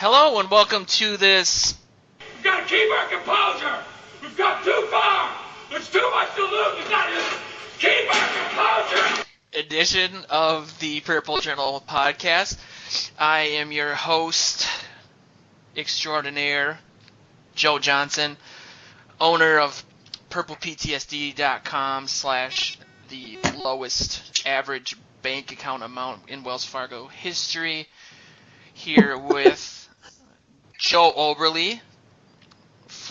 Hello and welcome to this. We've got to keep our composure. We've got too far. There's too much to lose. We've got to keep our composure. Edition of the Purple Journal podcast. I am your host extraordinaire, Joe Johnson, owner of purplePTSD.com / the lowest average bank account amount in Wells Fargo history. Here with Joe Oberly.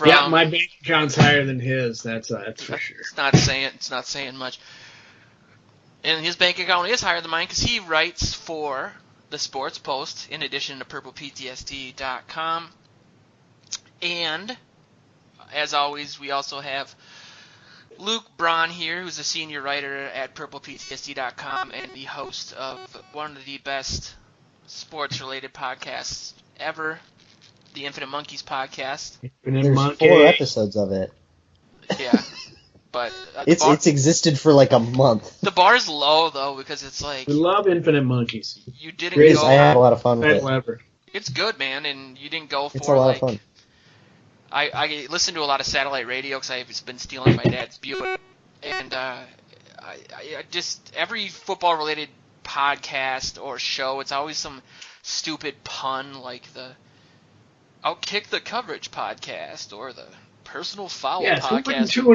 Yeah, my bank account's higher than his. That's for sure. It's not saying much. And his bank account is higher than mine because he writes for the Sports Post in addition to purplePTSD.com. And as always, we also have Luke Braun here, who's a senior writer at purplePTSD.com and the host of one of the best sports-related podcasts ever, the Infinite Monkeys podcast. There's 4 episodes of it. Yeah, but it's existed for like a month. The bar's low though because it's like we love Infinite Monkeys. You didn't go. I had a lot of fun with it. It's good, man, and you didn't go for it's a lot of fun. I listen to a lot of satellite radio because I've been stealing my dad's Buick, and I just every football-related podcast or show, it's always some stupid pun like the Outkick the Coverage podcast or the Personal Foul podcast. Who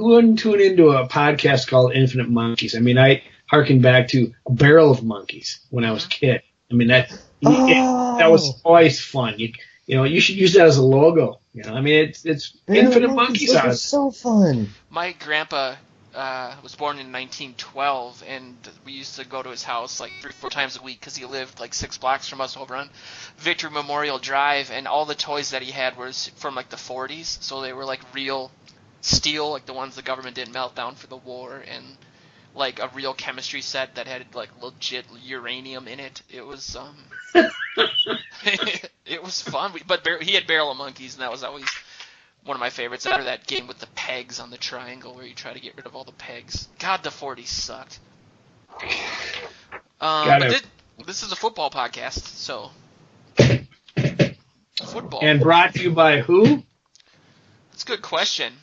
wouldn't tune into a podcast called Infinite Monkeys? I mean, I harken back to Barrel of Monkeys when I was a kid. I mean, that was always fun. You should use that as a logo. I mean, it's Infinite Monkeys. It's so fun. My grandpa was born in 1912, and we used to go to his house like 3-4 times a week because he lived like 6 blocks from us over on Victory Memorial Drive, and all the toys that he had were from like the 40s, so they were like real steel, like the ones the government didn't melt down for the war, and like a real chemistry set that had like legit uranium in it. It was it was fun, but he had Barrel of Monkeys, and that was always one of my favorites. Or that game with the pegs on the triangle where you try to get rid of all the pegs. God, the 40s sucked. But this is a football podcast, so football. And brought to you by who? That's a good question.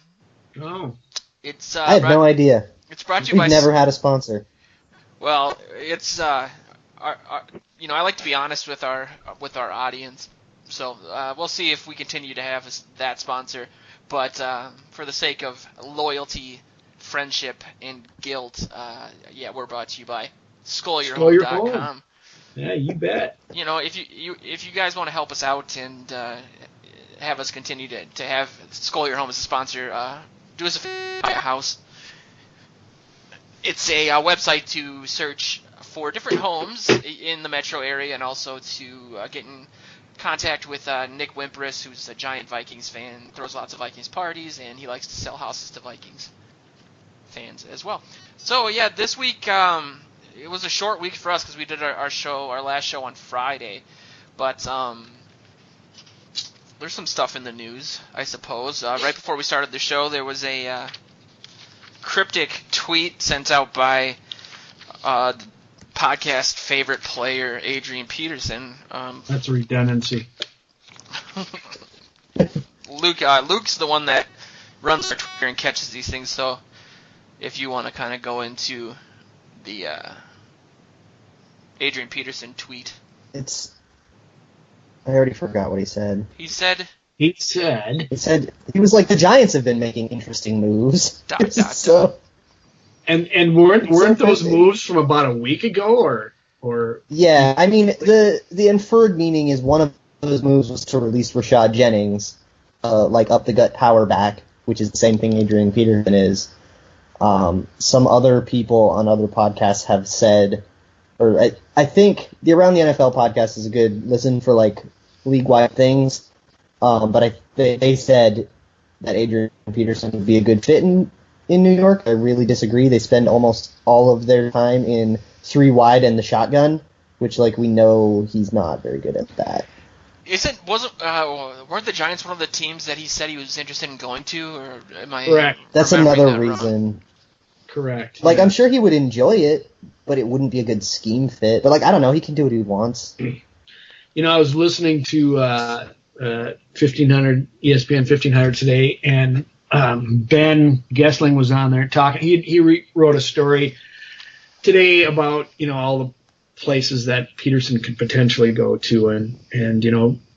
Oh, it's I have no idea. It's brought to you by. We've never had a sponsor. Well, it's I like to be honest with our audience. So we'll see if we continue to have that sponsor. But for the sake of loyalty, friendship, and guilt, we're brought to you by SkullYourHome.com. Yeah, you bet. If you guys want to help us out and have us continue to have Skull Your Home as a sponsor, do us a favor, buy a house. It's a website to search for different homes in the metro area and also to get in contact with Nick Wimpress, who's a giant Vikings fan, throws lots of Vikings parties, and he likes to sell houses to Vikings fans as well. So yeah, this week it was a short week for us because we did our last show on Friday, but there's some stuff in the news, I suppose. Right before we started the show, there was a cryptic tweet sent out by podcast favorite player Adrian Peterson. That's a redundancy. Luke's the one that runs our Twitter and catches these things. So if you want to kind of go into the Adrian Peterson tweet, I already forgot what he said. He said he was like, the Giants have been making interesting moves. So. And weren't those moves from about a week ago or? Yeah, I mean the inferred meaning is one of those moves was to release Rashad Jennings, like up the gut power back, which is the same thing Adrian Peterson is. Some other people on other podcasts have said, or I think the Around the NFL podcast is a good listen for like league-wide things. But they said that Adrian Peterson would be a good fit in New York. I really disagree. They spend almost all of their time in 3 wide and the shotgun, which we know he's not very good at that. Weren't the Giants one of the teams that he said he was interested in going to, or am I? Correct. That's another reason. Wrong? Correct. I'm sure he would enjoy it, but it wouldn't be a good scheme fit. But I don't know, he can do what he wants. I was listening to 1500 ESPN 1500 today, and Ben Gessling was on there talking. He wrote a story today about all the places that Peterson could potentially go to, and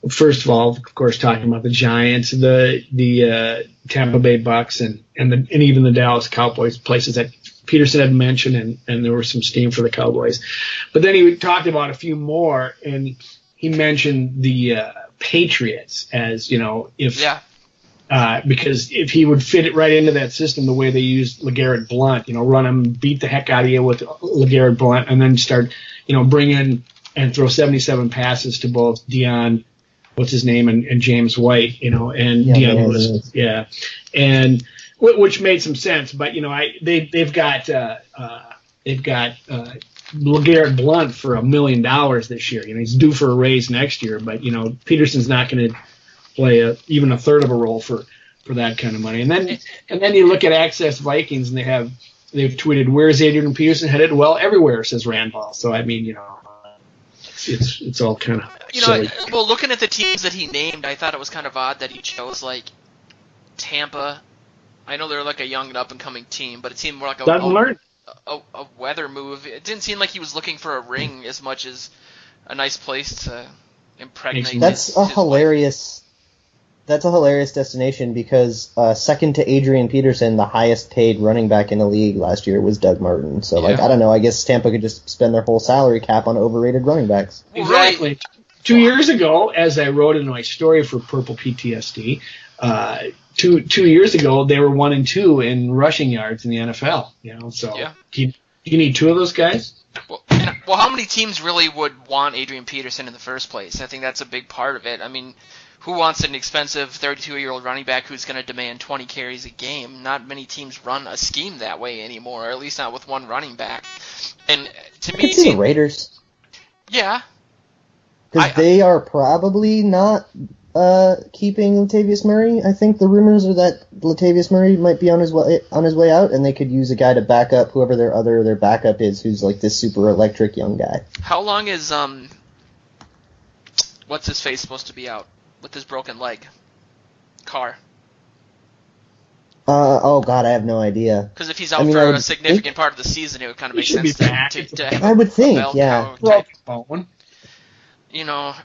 first of all, of course, talking about the Giants, the Tampa Bay Bucks, and even the Dallas Cowboys, places that Peterson had mentioned, and there was some steam for the Cowboys. But then he talked about a few more, and he mentioned the Patriots as because if he would fit it right into that system, the way they used LeGarrette Blount, run him, beat the heck out of you with LeGarrette Blount, and then start, bring in and throw 77 passes to both Deion, what's his name, and James White, and Deion Lewis, and which made some sense. But they've got LeGarrette Blount for $1 million this year. He's due for a raise next year, but Peterson's not going to play even a third of a role for that kind of money. And then you look at Access Vikings, and they've tweeted, "Where's Adrian Peterson headed?" Well, everywhere, says Rand Paul. So I mean, it's all kind of silly. Well, looking at the teams that he named, I thought it was kind of odd that he chose like Tampa. I know they're like a young and up and coming team, but it seemed more like a weather move. It didn't seem like he was looking for a ring as much as a nice place to impregnate. That's a hilarious destination, because second to Adrian Peterson, the highest paid running back in the league last year was Doug Martin. So I don't know. I guess Tampa could just spend their whole salary cap on overrated running backs. Exactly. Right. 2 years ago, as I wrote in my story for Purple PTSD, 2 years ago they were 1-2 in rushing yards in the NFL. So do you need two of those guys? Well, how many teams really would want Adrian Peterson in the first place? I think that's a big part of it. I mean, who wants an expensive 32-year-old running back who's going to demand 20 carries a game? Not many teams run a scheme that way anymore, or at least not with one running back. And to me, the Raiders. Yeah. Because they are probably not keeping Latavius Murray. I think the rumors are that Latavius Murray might be on his way out, and they could use a guy to back up whoever their backup is, who's like this super electric young guy. How long is what's his face supposed to be out with his broken leg? Carr. Oh God, I have no idea. Because if he's out for a significant part of the season, it would kind of make sense to have I would think, yeah.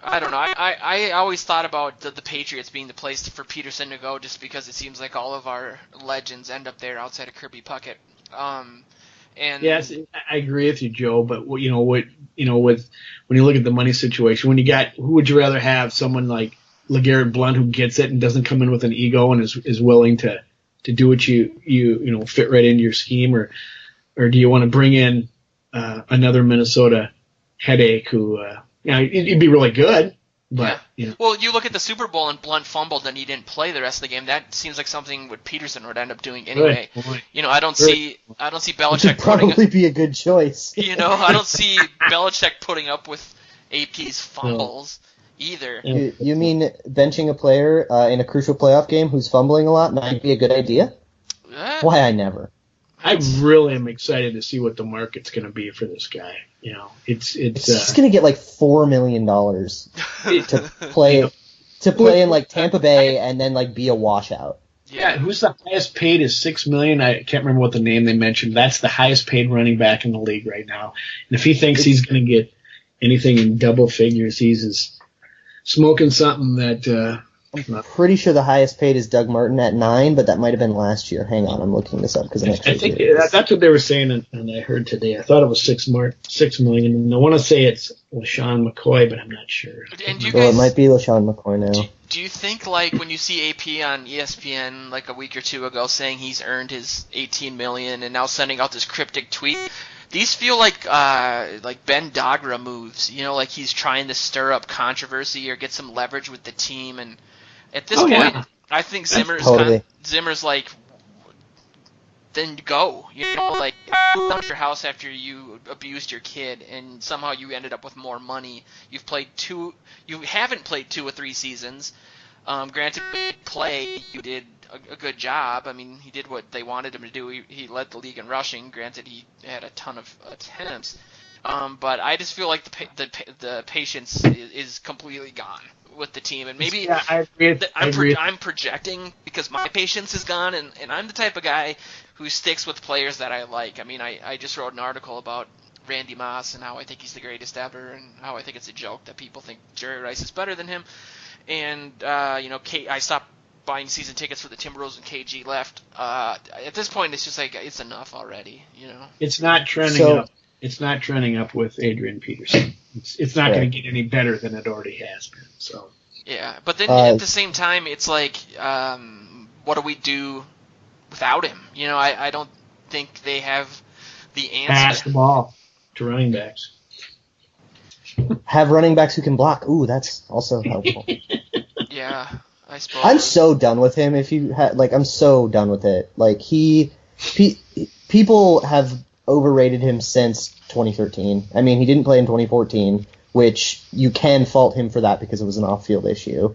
I don't know. I always thought about the Patriots being the place for Peterson to go, just because it seems like all of our legends end up there outside of Kirby Puckett. And yes, I agree with you, Joe. But with when you look at the money situation, who would you rather have? Someone like LeGarrette Blount, who gets it and doesn't come in with an ego and is willing to do what you fit right into your scheme, or do you want to bring in another Minnesota headache who he'd be really good, but Well, you look at the Super Bowl and Blount fumbled and he didn't play the rest of the game. That seems like something what Peterson would end up doing anyway. Right. I don't see Belichick would probably be a good choice. I don't see Belichick putting up with AP's fumbles either. You mean benching a player in a crucial playoff game who's fumbling a lot might be a good idea? Why I never. I really am excited to see what the market's going to be for this guy. It's he's going to get like $4 million to play in like Tampa Bay and then like be a washout. Yeah, who's the highest paid is $6 million. I can't remember what the name they mentioned. That's the highest paid running back in the league right now. And if he thinks he's going to get anything in double figures, he's smoking something that. I'm pretty sure the highest paid is Doug Martin at 9, but that might have been last year. Hang on, I'm looking this up because I think that's what they were saying, and I heard today. I thought it was $6 million, and I want to say it's LaShawn McCoy, but I'm not sure. And it might be LaShawn McCoy now. Do you think, like, when you see AP on ESPN like a week or two ago saying he's earned his $18 million and now sending out this cryptic tweet, these feel like Ben Dogra moves, like he's trying to stir up controversy or get some leverage with the team, and at this point, I think Zimmer's like, then go. Like, you left your house after you abused your kid, and somehow you ended up with more money. You haven't played 2 or 3 seasons. Granted, you did a good job. I mean, he did what they wanted him to do. He led the league in rushing. Granted, he had a ton of attempts. But I just feel like the patience is completely gone with the team, and maybe I agree. I'm projecting because my patience is gone, and I'm the type of guy who sticks with players that I like. I mean, I just wrote an article about Randy Moss and how I think he's the greatest ever, and how I think it's a joke that people think Jerry Rice is better than him. And I stopped buying season tickets for the Timberwolves and KG left. At this point, it's just like it's enough already. It's not trending up. It's not trending up with Adrian Peterson. It's not going to get any better than it already has been. So yeah, but then at the same time, it's like, what do we do without him? I don't think they have the answer. Pass the ball to running backs. Have running backs who can block. Ooh, that's also helpful. Yeah, I suppose. I'm so done with him. I'm so done with it. Like people have overrated him since 2013. I mean, he didn't play in 2014, which you can fault him for that because it was an off-field issue.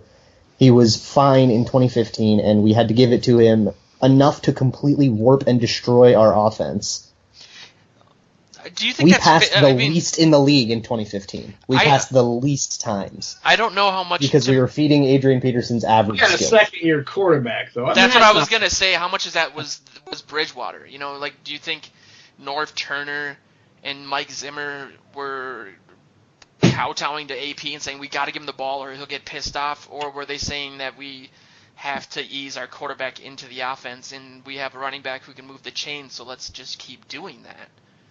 He was fine in 2015, and we had to give it to him enough to completely warp and destroy our offense. Do you think we passed the least in the league in 2015? We passed the least times. I don't know how much because we were feeding Adrian Peterson's average. We got a second-year quarterback, though. That's what I was gonna say. How much of that was Bridgewater? Do you think Norv Turner and Mike Zimmer were kowtowing to AP and saying we got to give him the ball or he'll get pissed off, or were they saying that we have to ease our quarterback into the offense and we have a running back who can move the chain, so let's just keep doing that?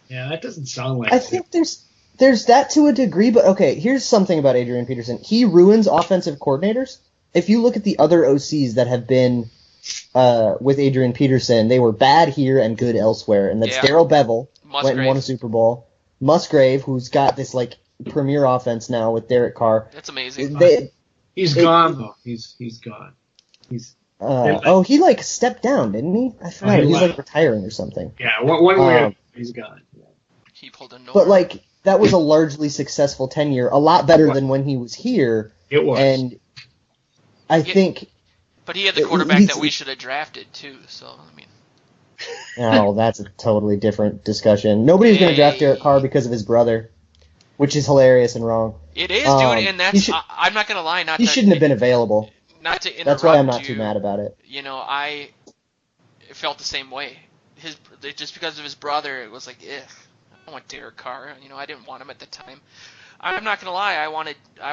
Yeah, that doesn't sound like. I think there's that to a degree, but okay, here's something about Adrian Peterson. He ruins offensive coordinators. If you look at the other OCs that have been with Adrian Peterson, they were bad here and good elsewhere, and that's Darrell Bevell, went and won a Super Bowl. Musgrave, who's got this premier offense now with Derek Carr. That's amazing. He's gone though. He's gone. He stepped down, didn't he? I forgot. He's retiring or something. Yeah, one way he's gone. Yeah. He pulled a no. But that was a largely successful tenure, a lot better than when he was here. It was, and I think. But he had the quarterback that we should have drafted too. So I mean. Oh, that's a totally different discussion. Nobody's going to draft Derek Carr because of his brother, which is hilarious and wrong. It is, dude, and that's. I'm not going to lie. He shouldn't have been available. Not to interrupt. That's why I'm not too mad about it. I felt the same way. Just because of his brother, it was like, I don't want Derek Carr. I didn't want him at the time. I'm not going to lie. I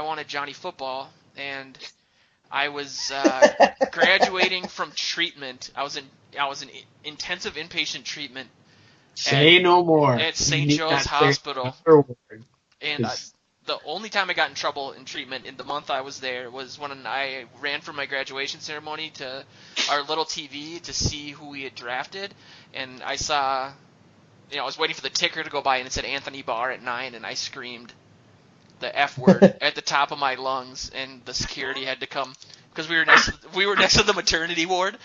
wanted Johnny Football, and I was graduating from treatment. I was in intensive inpatient treatment. Say no more. At St. Joe's Hospital. And the only time I got in trouble in treatment in the month I was there was when I ran from my graduation ceremony to our little TV to see who we had drafted. And I saw, I was waiting for the ticker to go by and it said Anthony Barr at 9, and I screamed the F word at the top of my lungs, and the security had to come because we were next to the maternity ward.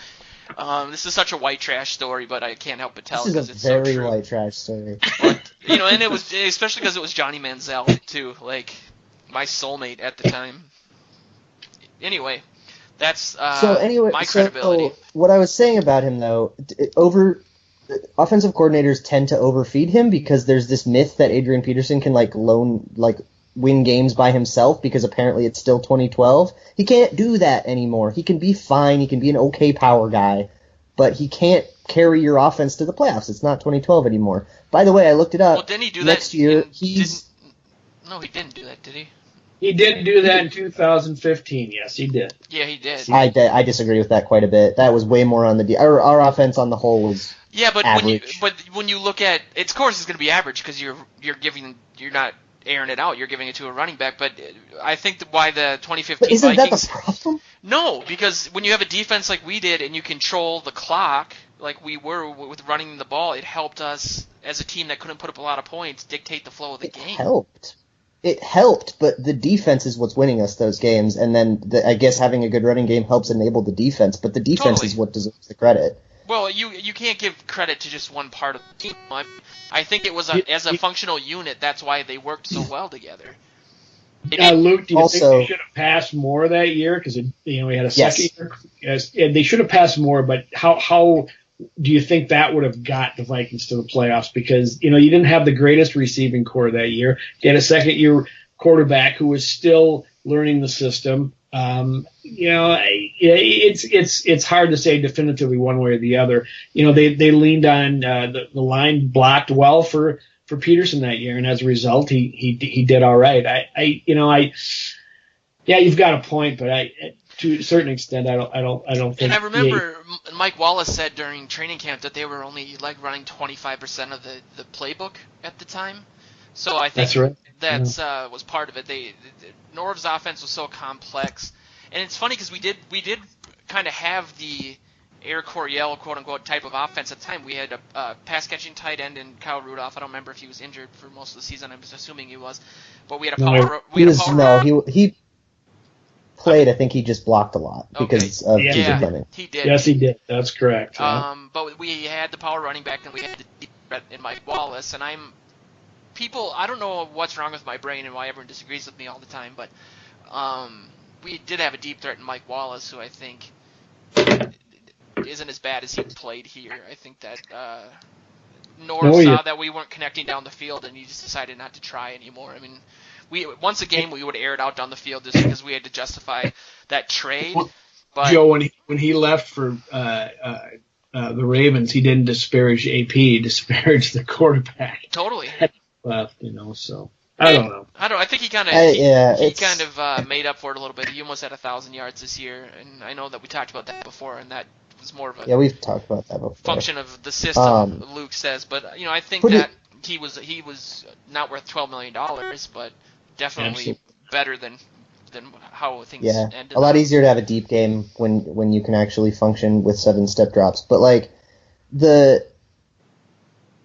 This is such a white trash story, but I can't help but tell because it's so true. This is a very white trash story. But, and it was especially because it was Johnny Manziel too, my soulmate at the time. Anyway, that's my credibility. So what I was saying about him though, offensive coordinators tend to overfeed him because there's this myth that Adrian Peterson can win games by himself because apparently it's still 2012. He can't do that anymore. He can be fine. He can be an okay power guy, but he can't carry your offense to the playoffs. It's not 2012 anymore. By the way, I looked it up. Well, didn't he do next that? Year, No, he didn't do that, did he? He did do that in 2015. Yes, he did. Yeah, he did. I disagree with that quite a bit. That was way more on our offense on the whole was average. when you look at it's, of course it's going to be average because you're not airing it out. You're giving it to a running back. But I think why the 2015 but isn't Vikings... that the problem? No, because when you have a defense like we did and you control the clock like we were with running the ball, it helped us as a team that couldn't put up a lot of points dictate the flow of the game. It helped, but the defense is what's winning us those games. And then I guess having a good running game helps enable the defense. But the defense is what deserves the credit. Well, you can't give credit to just one part of the team. I think it was as a functional unit. That's why they worked so well together. Luke, do you think they should have passed more that year? Because we had a second year. Yes, they should have passed more. But how do you think that would have got the Vikings to the playoffs? Because, you didn't have the greatest receiving core that year. You had a second-year quarterback who was still learning the system. It's hard to say definitively one way or the other. They leaned on the line blocked well for Peterson that year, and as a result, he did all right. You've got a point, but to a certain extent, I don't think. And I remember Mike Wallace said during training camp that they were only running 25% of the playbook at the time. So I think that's was part of it. Norv's offense was so complex, and it's funny because we did kind of have the Air Coryell quote unquote type of offense at the time. We had a pass catching tight end in Kyle Rudolph. I don't remember if he was injured for most of the season. I'm just assuming he was, but we had a power. He played. I think he just blocked a lot because of TJ Fleming. He did. Yes, he did. That's correct. But we had the power running back, and we had the deep threat in Mike Wallace, and I don't know what's wrong with my brain and why everyone disagrees with me all the time, but we did have a deep threat in Mike Wallace, who I think isn't as bad as he played here. I think that Norv saw that we weren't connecting down the field, and he just decided not to try anymore. I mean, once a game we would air it out down the field just because we had to justify that trade. But Joe, when he left for the Ravens, he didn't disparage AP, he disparaged the quarterback. Totally. Left, so I don't know. I think he kind of made up for it a little bit. He almost had 1,000 yards this year, and I know that we talked about that before, and that was more of a we've talked about that before. Function of the system. Luke says, but I think that he was not worth $12 million, but definitely better than how things ended. A lot easier to have a deep game when you can actually function with 7-step drops. But the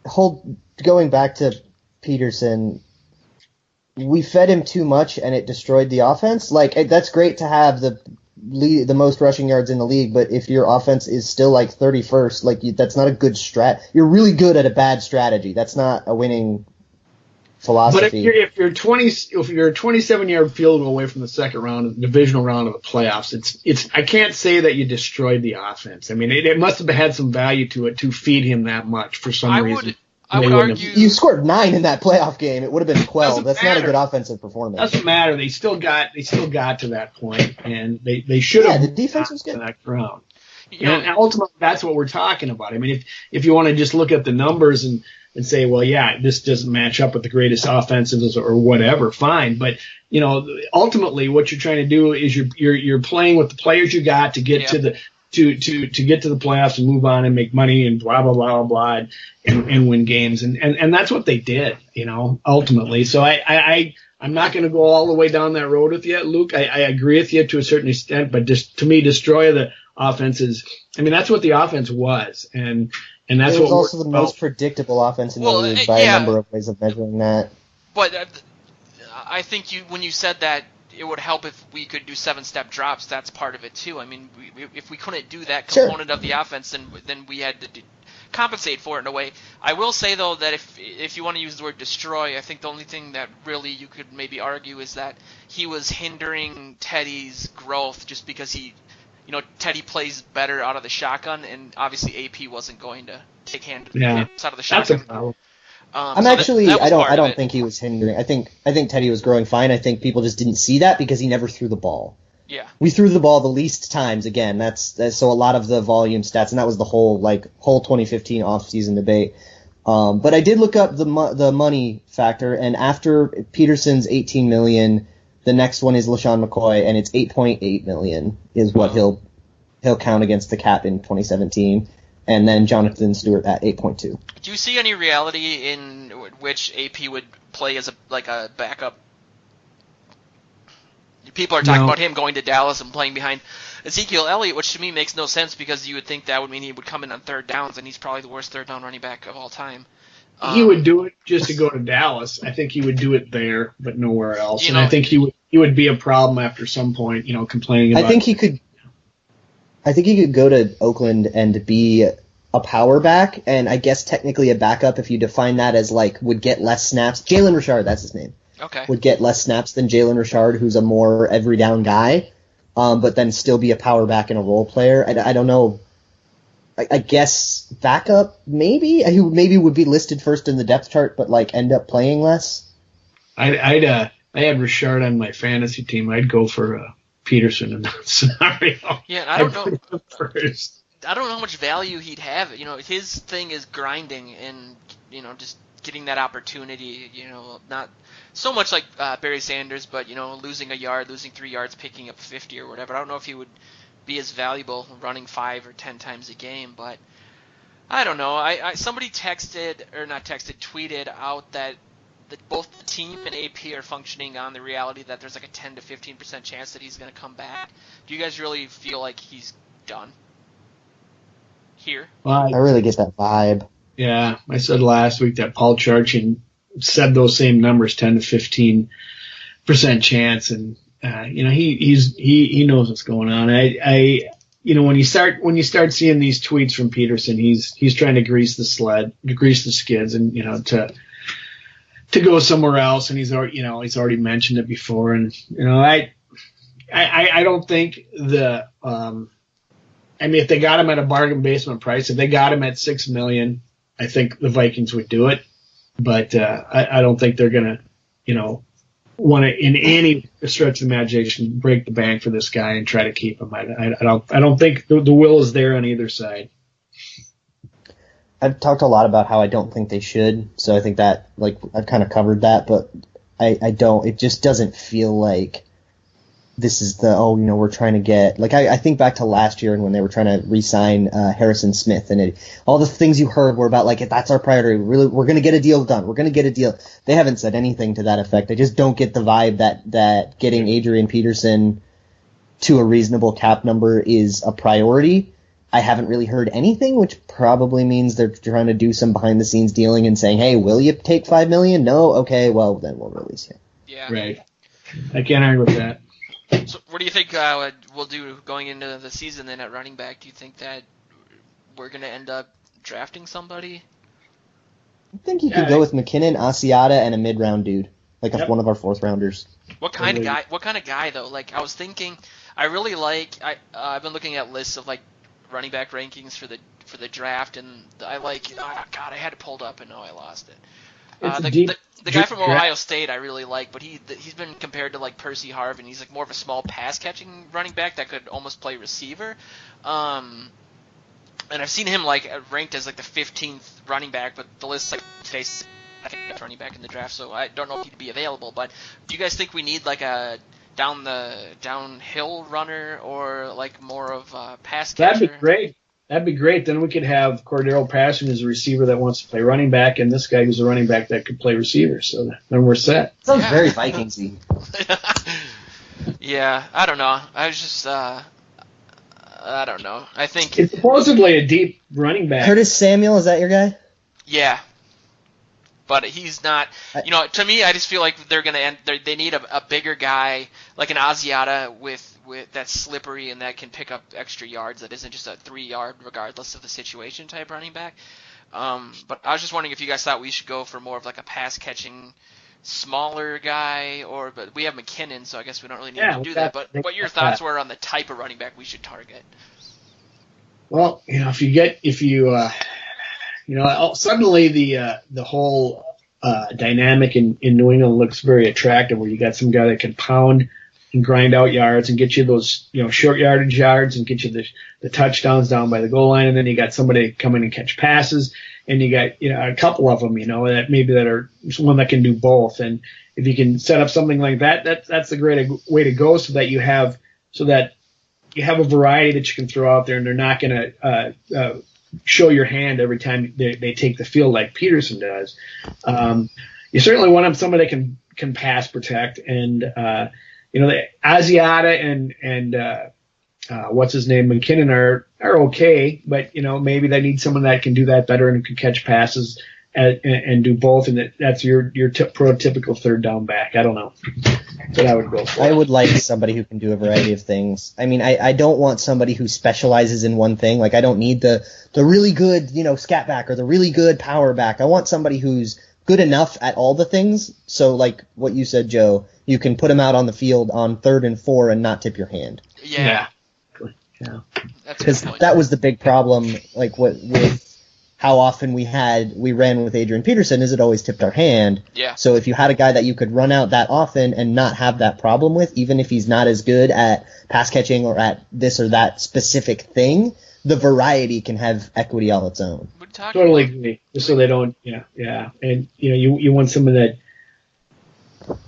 whole going back to Peterson, we fed him too much and it destroyed the offense. That's great to have the most rushing yards in the league, but if your offense is still 31st, that's not a good You're really good at a bad strategy. That's not a winning philosophy. But if you're a 27-yard field goal away from the second round, divisional round of the playoffs, it's I can't say that you destroyed the offense. I mean, it must have had some value to it to feed him that much for some reason. I would argue you scored 9 in that playoff game. It would have been 12. That's not a good offensive performance. Doesn't matter. They still got to that point, and they should have. Yeah, the defense was good. That round. And ultimately, that's what we're talking about. I mean, if you want to just look at the numbers and say, well, this doesn't match up with the greatest offensives or whatever, fine. But ultimately, what you're trying to do is you're playing with the players you got to get to the to get to the playoffs and move on and make money and blah blah blah blah and win games and that's what they did, ultimately. So I'm not going to go all the way down that road with you, Luke. I agree with you to a certain extent, but just to me, destroy the offenses. I mean, that's what the offense was, and that's what was also the most predictable offense in the league by a number of ways of measuring that. But I think when you said that it would help if we could do 7-step drops, that's part of it too. I mean, if we couldn't do that component of the offense, then we had to compensate for it in a way. I will say though that if you want to use the word destroy, I think the only thing that really you could maybe argue is that he was hindering Teddy's growth just because Teddy plays better out of the shotgun, and obviously AP wasn't going to take hits out of the shotgun. That's a problem. I don't think he was hindering. I think Teddy was growing fine. I think people just didn't see that because he never threw the ball. Yeah. We threw the ball the least times. Again, that's so a lot of the volume stats, and that was the whole 2015 offseason debate. But I did look up the money factor, and after Peterson's $18 million, the next one is LaShawn McCoy, and it's $8.8 million is what he'll count against the cap in 2017. And then Jonathan Stewart at 8.2. Do you see any reality in which AP would play as a backup? People are talking about him going to Dallas and playing behind Ezekiel Elliott, which to me makes no sense because you would think that would mean he would come in on third downs, and he's probably the worst third down running back of all time. He would do it just to go to Dallas. I think he would do it there, but nowhere else. I think he would be a problem after some point, complaining about. I think he could go to Oakland and be a power back, and I guess technically a backup if you define that as would get less snaps. Jalen Richard, that's his name. Okay. Would get less snaps than Jalen Richard, who's a more every down guy, but then still be a power back and a role player. I don't know. I guess backup, maybe? Who maybe would be listed first in the depth chart, but like end up playing less? I had Richard on my fantasy team. I'd go for Peterson in that scenario. Yeah, I don't know. First. I don't know how much value he'd have. You know, his thing is grinding and, you know, just getting that opportunity, you know, not so much like Barry Sanders, but, you know, losing a yard, losing 3 yards, picking up 50 or whatever. I don't know if he would be as valuable running 5 or 10 times a game, but I don't know. Somebody tweeted out that both the team and AP are functioning on the reality that there's like a 10 to 15% chance that he's going to come back. Do you guys really feel like he's done here? Well, I really get that vibe. Yeah, I said last week that Paul Charchian said those same numbers, 10 to 15% chance, and you know he knows what's going on. I you know when you start seeing these tweets from Peterson, he's trying to grease the skids, and you know to go somewhere else, and he's already mentioned it before, and you know I don't think I mean, if they got him at a bargain basement price, if they got him at $6 million, I think the Vikings would do it. But I don't think they're gonna, you know, want to in any stretch of the imagination break the bank for this guy and try to keep him. I don't think the will is there on either side. I've talked a lot about how I don't think they should, so I think that like I've kind of covered that, but I don't. It just doesn't feel like this is we're trying to get, like, I think back to last year and when they were trying to re-sign Harrison Smith, and all the things you heard were about, like, that's our priority. We're going to get a deal done. We're going to get a deal. They haven't said anything to that effect. I just don't get the vibe that getting Adrian Peterson to a reasonable cap number is a priority. I haven't really heard anything, which probably means they're trying to do some behind-the-scenes dealing and saying, hey, will you take $5 million? No? Okay, well, then we'll release you. Yeah. Right. I can't argue with that. So what do you think we'll do going into the season then at running back? Do you think that we're going to end up drafting somebody? I think you could go with McKinnon, Asiata, and a mid-round dude, like one of our fourth-rounders. What kind of guy? What kind of guy though? Like I was thinking, I really like. I've been looking at lists of like running back rankings for the draft, and I like. Oh God, I had it pulled up and now I lost it. The guy from Ohio State I really like, but he's been compared to like Percy Harvin. He's like more of a small pass catching running back that could almost play receiver. And I've seen him like ranked as like the 15th running back, but the list like face running back in the draft, so I don't know if he'd be available. But do you guys think we need like a downhill runner or like more of a pass catcher? That'd be great. Then we could have Cordero Patterson as a receiver that wants to play running back, and this guy who's a running back that could play receiver. So then we're set. Sounds very Vikingsy. Yeah, I don't know. I was just, I don't know. I think it's supposedly a deep running back. Curtis Samuel, is that your guy? Yeah. But he's not, you know, to me, I just feel like they're going to end, they need a bigger guy, like an Asiata with that's slippery and that can pick up extra yards, that isn't just a 3-yard regardless of the situation type running back. But I was just wondering if you guys thought we should go for more of like a pass-catching, smaller guy, but we have McKinnon, so I guess we don't really need to do that. But what your thoughts were on the type of running back we should target? Well, you know, suddenly the whole dynamic in New England looks very attractive, where you got some guy that can pound and grind out yards and get you those, you know, short yardage yards and get you the touchdowns down by the goal line, and then you got somebody come in and catch passes, and you got, you know, a couple of them, you know, that are one that can do both. And if you can set up something like that, that's a great way to go, so that you have a variety that you can throw out there, and they're not going to show your hand every time they take the field like Peterson does. You certainly want somebody that can pass protect, and you know, the Asiata and what's his name, McKinnon are okay, but you know, maybe they need someone that can do that better and can catch passes and do both, and that's your prototypical third down back. I don't know. That's what I would go for. I would like somebody who can do a variety of things. I mean, I don't want somebody who specializes in one thing. Like, I don't need the really good, you know, scat back or the really good power back. I want somebody who's good enough at all the things. So, like what you said, Joe, you can put him out on the field on 3rd and 4 and not tip your hand. Yeah. Yeah. Because that was the big problem, like with how often we ran with Adrian Peterson, is it always tipped our hand. Yeah. So if you had a guy that you could run out that often and not have that problem with, even if he's not as good at pass catching or at this or that specific thing, the variety can have equity all its own. Totally agree. Just so they don't, yeah. And, you want someone that,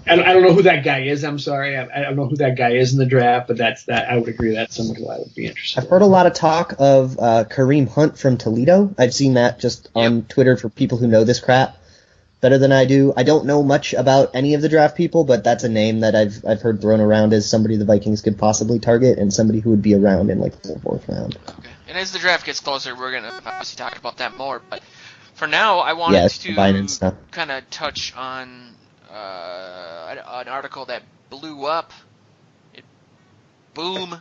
I don't know who that guy is. I'm sorry. I don't know who that guy is in the draft, but I would agree that's someone who I would be interested in. I've heard a lot of talk of Kareem Hunt from Toledo. I've seen that just on Twitter for people who know this crap better than I do. I don't know much about any of the draft people, but that's a name that I've heard thrown around as somebody the Vikings could possibly target and somebody who would be around in like the fourth round. Okay. And as the draft gets closer, we're going to obviously talk about that more. But for now, I wanted to kind of touch on an article that blew up, on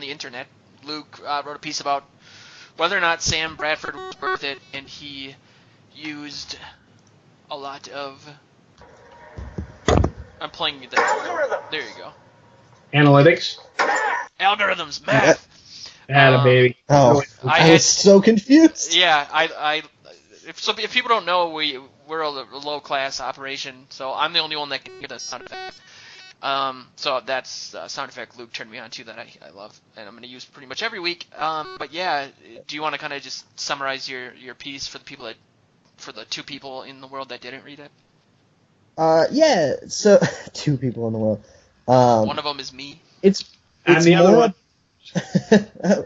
the internet. Luke wrote a piece about whether or not Sam Bradford was worth it, and he used a lot of... I'm playing the... There you go. Analytics? Algorithms, math. Baby. Oh, I was so confused. Yeah, if people don't know, we're a low-class operation, so I'm the only one that can get a sound effect. So that's a sound effect Luke turned me on to that I love, and I'm going to use pretty much every week. But yeah, do you want to kind of just summarize your piece for the two people in the world that didn't read it? Yeah. So 2 people in the world. One of them is me. It's the more. Other one.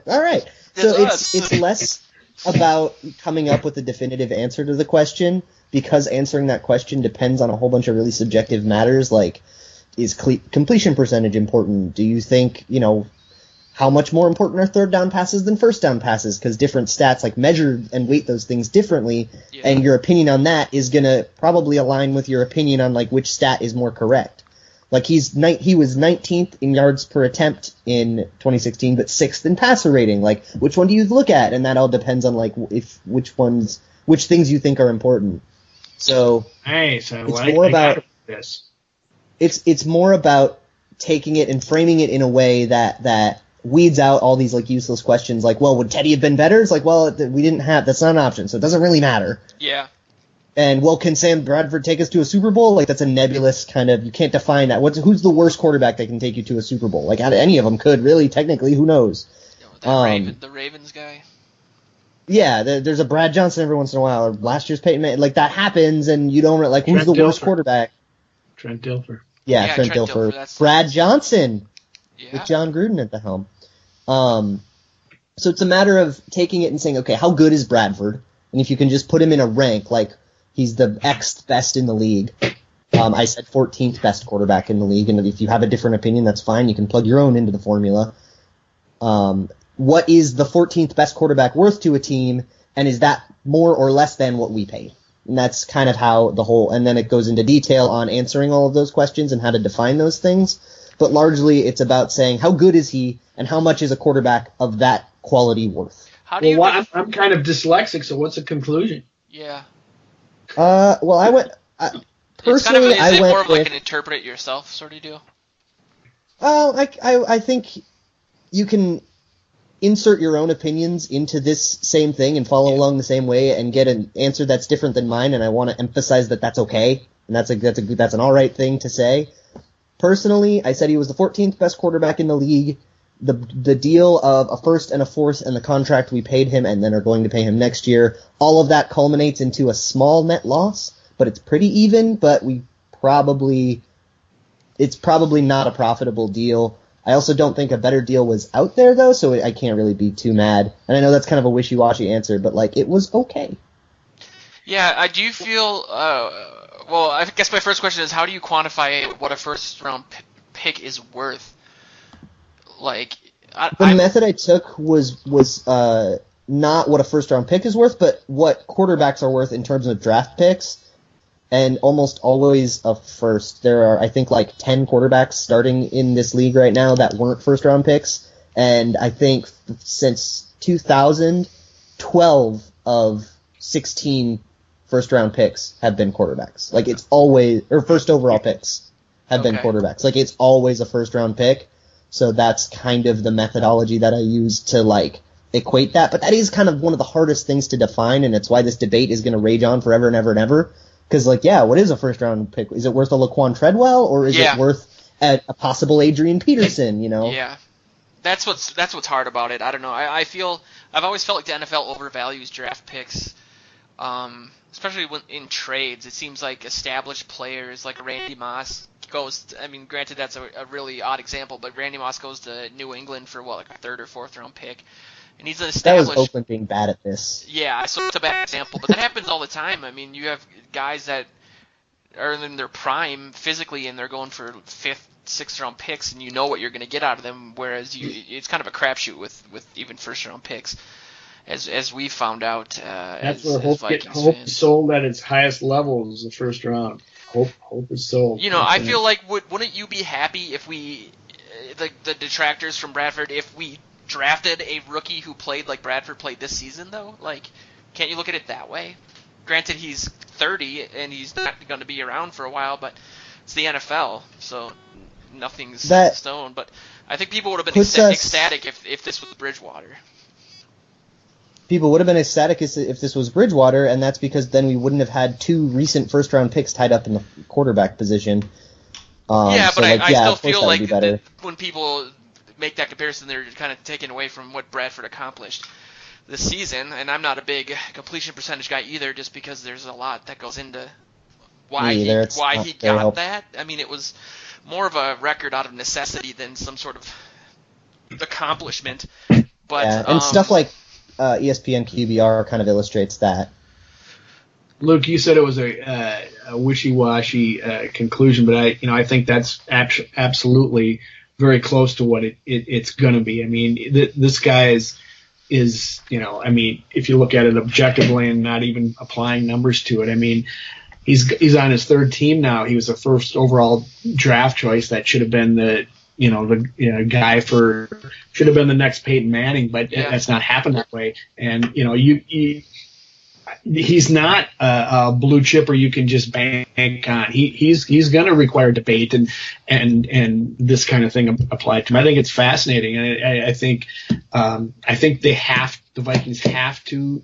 All right. So it's less about coming up with a definitive answer to the question, because answering that question depends on a whole bunch of really subjective matters, like, is completion percentage important? Do you think, how much more important are third down passes than first down passes? Because different stats, like, measure and weight those things differently, and your opinion on that is going to probably align with your opinion on, like, which stat is more correct. Like, he was 19th in yards per attempt in 2016, but 6th in passer rating. Like, which one do you look at? And that all depends on, like, which things you think are important. So, it's more about this. It's more about taking it and framing it in a way that weeds out all these, like, useless questions. Like, well, would Teddy have been better? It's like, well, we didn't have. That's not an option, so it doesn't really matter. Yeah. And, well, can Sam Bradford take us to a Super Bowl? Like, that's a nebulous kind of, you can't define that. Who's the worst quarterback that can take you to a Super Bowl? Like, any of them could, really, technically, who knows? The Ravens guy. Yeah, there's a Brad Johnson every once in a while, or last year's Peyton Manning. Like, that happens, and you don't, like, who's the worst quarterback? Trent Dilfer. Yeah, Trent Dilfer. Brad Johnson with John Gruden at the helm. So it's a matter of taking it and saying, okay, how good is Bradford? And if you can just put him in a rank, like, he's the Xth best in the league. I said 14th best quarterback in the league, and if you have a different opinion, that's fine. You can plug your own into the formula. What is the 14th best quarterback worth to a team, and is that more or less than what we paid? And that's kind of how and then it goes into detail on answering all of those questions and how to define those things. But largely, it's about saying, how good is he, and how much is a quarterback of that quality worth? I'm kind of dyslexic, so what's the conclusion? Yeah. Well, I went... personally, is it more of like an interpret it yourself sort of deal? I think you can insert your own opinions into this same thing and follow along the same way and get an answer that's different than mine, and I want to emphasize that that's okay, and that's an all right thing to say. Personally, I said he was the 14th best quarterback in the league. The deal of a first and a fourth and the contract we paid him and then are going to pay him next year, all of that culminates into a small net loss, but it's pretty even, but it's probably not a profitable deal. I also don't think a better deal was out there, though, so I can't really be too mad. And I know that's kind of a wishy-washy answer, but, like, it was okay. Yeah, I do feel, well, I guess my first question is, how do you quantify what a first-round pick is worth? Like, the method I took was not what a first-round pick is worth, but what quarterbacks are worth in terms of draft picks. And almost always a first. There are, I think, like 10 quarterbacks starting in this league right now that weren't first-round picks. And I think since 2000, 12 of 16 first-round picks have been quarterbacks. Like, it's always, or first overall picks have been quarterbacks. Like, it's always a first-round pick. So that's kind of the methodology that I use to like equate that. But that is kind of one of the hardest things to define, and it's why this debate is going to rage on forever and ever and ever. Because, like, yeah, what is a first-round pick? Is it worth a Laquan Treadwell, or is it worth a possible Adrian Peterson, you know? Yeah. That's what's hard about it. I don't know. I've always felt like the NFL overvalues draft picks, especially in trades. It seems like established players like Randy Moss granted that's a really odd example, but Randy Moss goes to New England for like a third or fourth round pick. And he's an established. That was Oakland being bad at this. Yeah, so it's a bad example, but that happens all the time. I mean, you have guys that are in their prime physically, and they're going for fifth, sixth round picks, and you know what you're going to get out of them. Whereas it's kind of a crapshoot with even first round picks, as we found out. That's where hope is sold at its highest level is the first round. Hope is sold. You know, I feel like wouldn't you be happy if we, the detractors from Bradford, if we drafted a rookie who played like Bradford played this season, though? Like, can't you look at it that way? Granted, he's 30 and he's not going to be around for a while, but it's the NFL, so nothing's in stone. But I think people would have been ecstatic if this was Bridgewater. People would have been ecstatic if this was Bridgewater, and that's because then we wouldn't have had two recent first-round picks tied up in the quarterback position. I still feel like that when people make that comparison, they're kind of taken away from what Bradford accomplished this season. And I'm not a big completion percentage guy either, just because there's a lot that goes into why he got that. I mean, it was more of a record out of necessity than some sort of accomplishment. But and stuff like ESPN QBR kind of illustrates that. Luke, you said it was a wishy-washy conclusion, but I think that's absolutely very close to what it's going to be. I mean, this guy is if you look at it objectively and not even applying numbers to it, I mean, he's on his third team now. He was the first overall draft choice. That should have been the guy should have been the next Peyton Manning, but that's not happened that way. And he's not a blue chipper you can just bank on. He's going to require debate and this kind of thing applied to him. I think it's fascinating, and I think the Vikings have to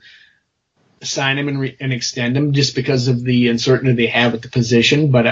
sign him and extend him just because of the uncertainty they have at the position. But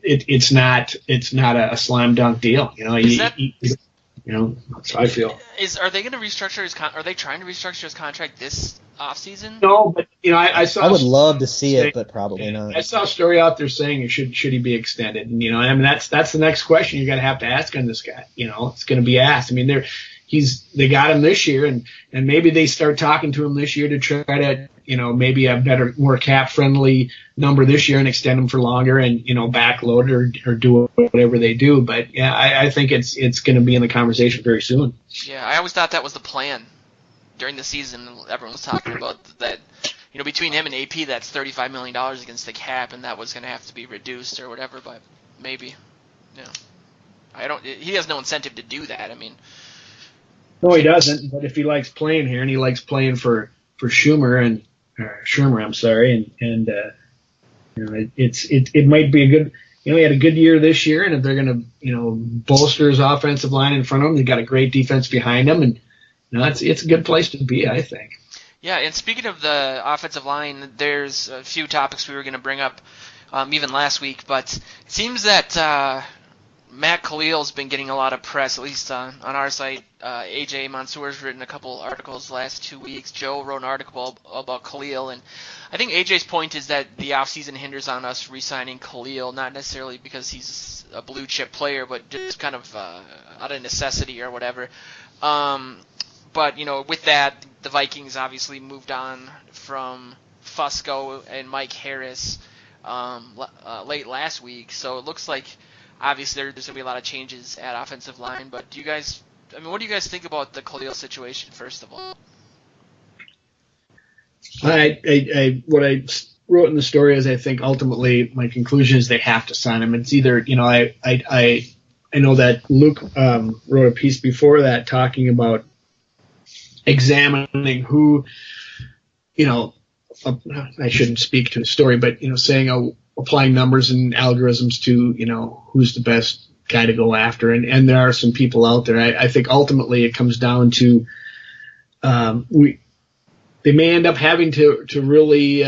it's not a slam dunk deal. That's how I feel. Are they going to restructure his? Are they trying to restructure his contract this offseason? No, but I would love to see it, but probably not. I saw a story out there saying should he be extended, and that's the next question you're going to have to ask on this guy. It's going to be asked. I mean, they got him this year, and maybe they start talking to him this year to try to maybe a better, more cap friendly number this year and extend him for longer and backload or do whatever they do. But I think it's going to be in the conversation very soon. Yeah, I always thought that was the plan during the season. Everyone was talking about that. Between him and AP, that's $35 million against the cap, and that was going to have to be reduced or whatever. But maybe, he has no incentive to do that. I mean. No, he doesn't. But if he likes playing here and he likes playing for Schumer, I'm sorry, it might be a good. He had a good year this year, and if they're going to bolster his offensive line in front of him, they've got a great defense behind him, and it's a good place to be, I think. Yeah, and speaking of the offensive line, there's a few topics we were going to bring up even last week, but it seems that Matt Khalil's been getting a lot of press, at least on our site. AJ Mansour's written a couple articles the last 2 weeks. Joe wrote an article about Khalil, and I think AJ's point is that the offseason hinders on us re-signing Khalil, not necessarily because he's a blue chip player, but just kind of out of necessity or whatever. But with that, the Vikings obviously moved on from Fusco and Mike Harris late last week, so it looks like obviously there's going to be a lot of changes at offensive line. But what do you guys think about the Khalil situation, first of all? What I wrote in the story is I think ultimately my conclusion is they have to sign him. It's either, I know that Luke wrote a piece before that talking about examining who, I shouldn't speak to the story, but, saying applying numbers and algorithms to, who's the best guy to go after, and there are some people out there. I think ultimately it comes down to they may end up having to really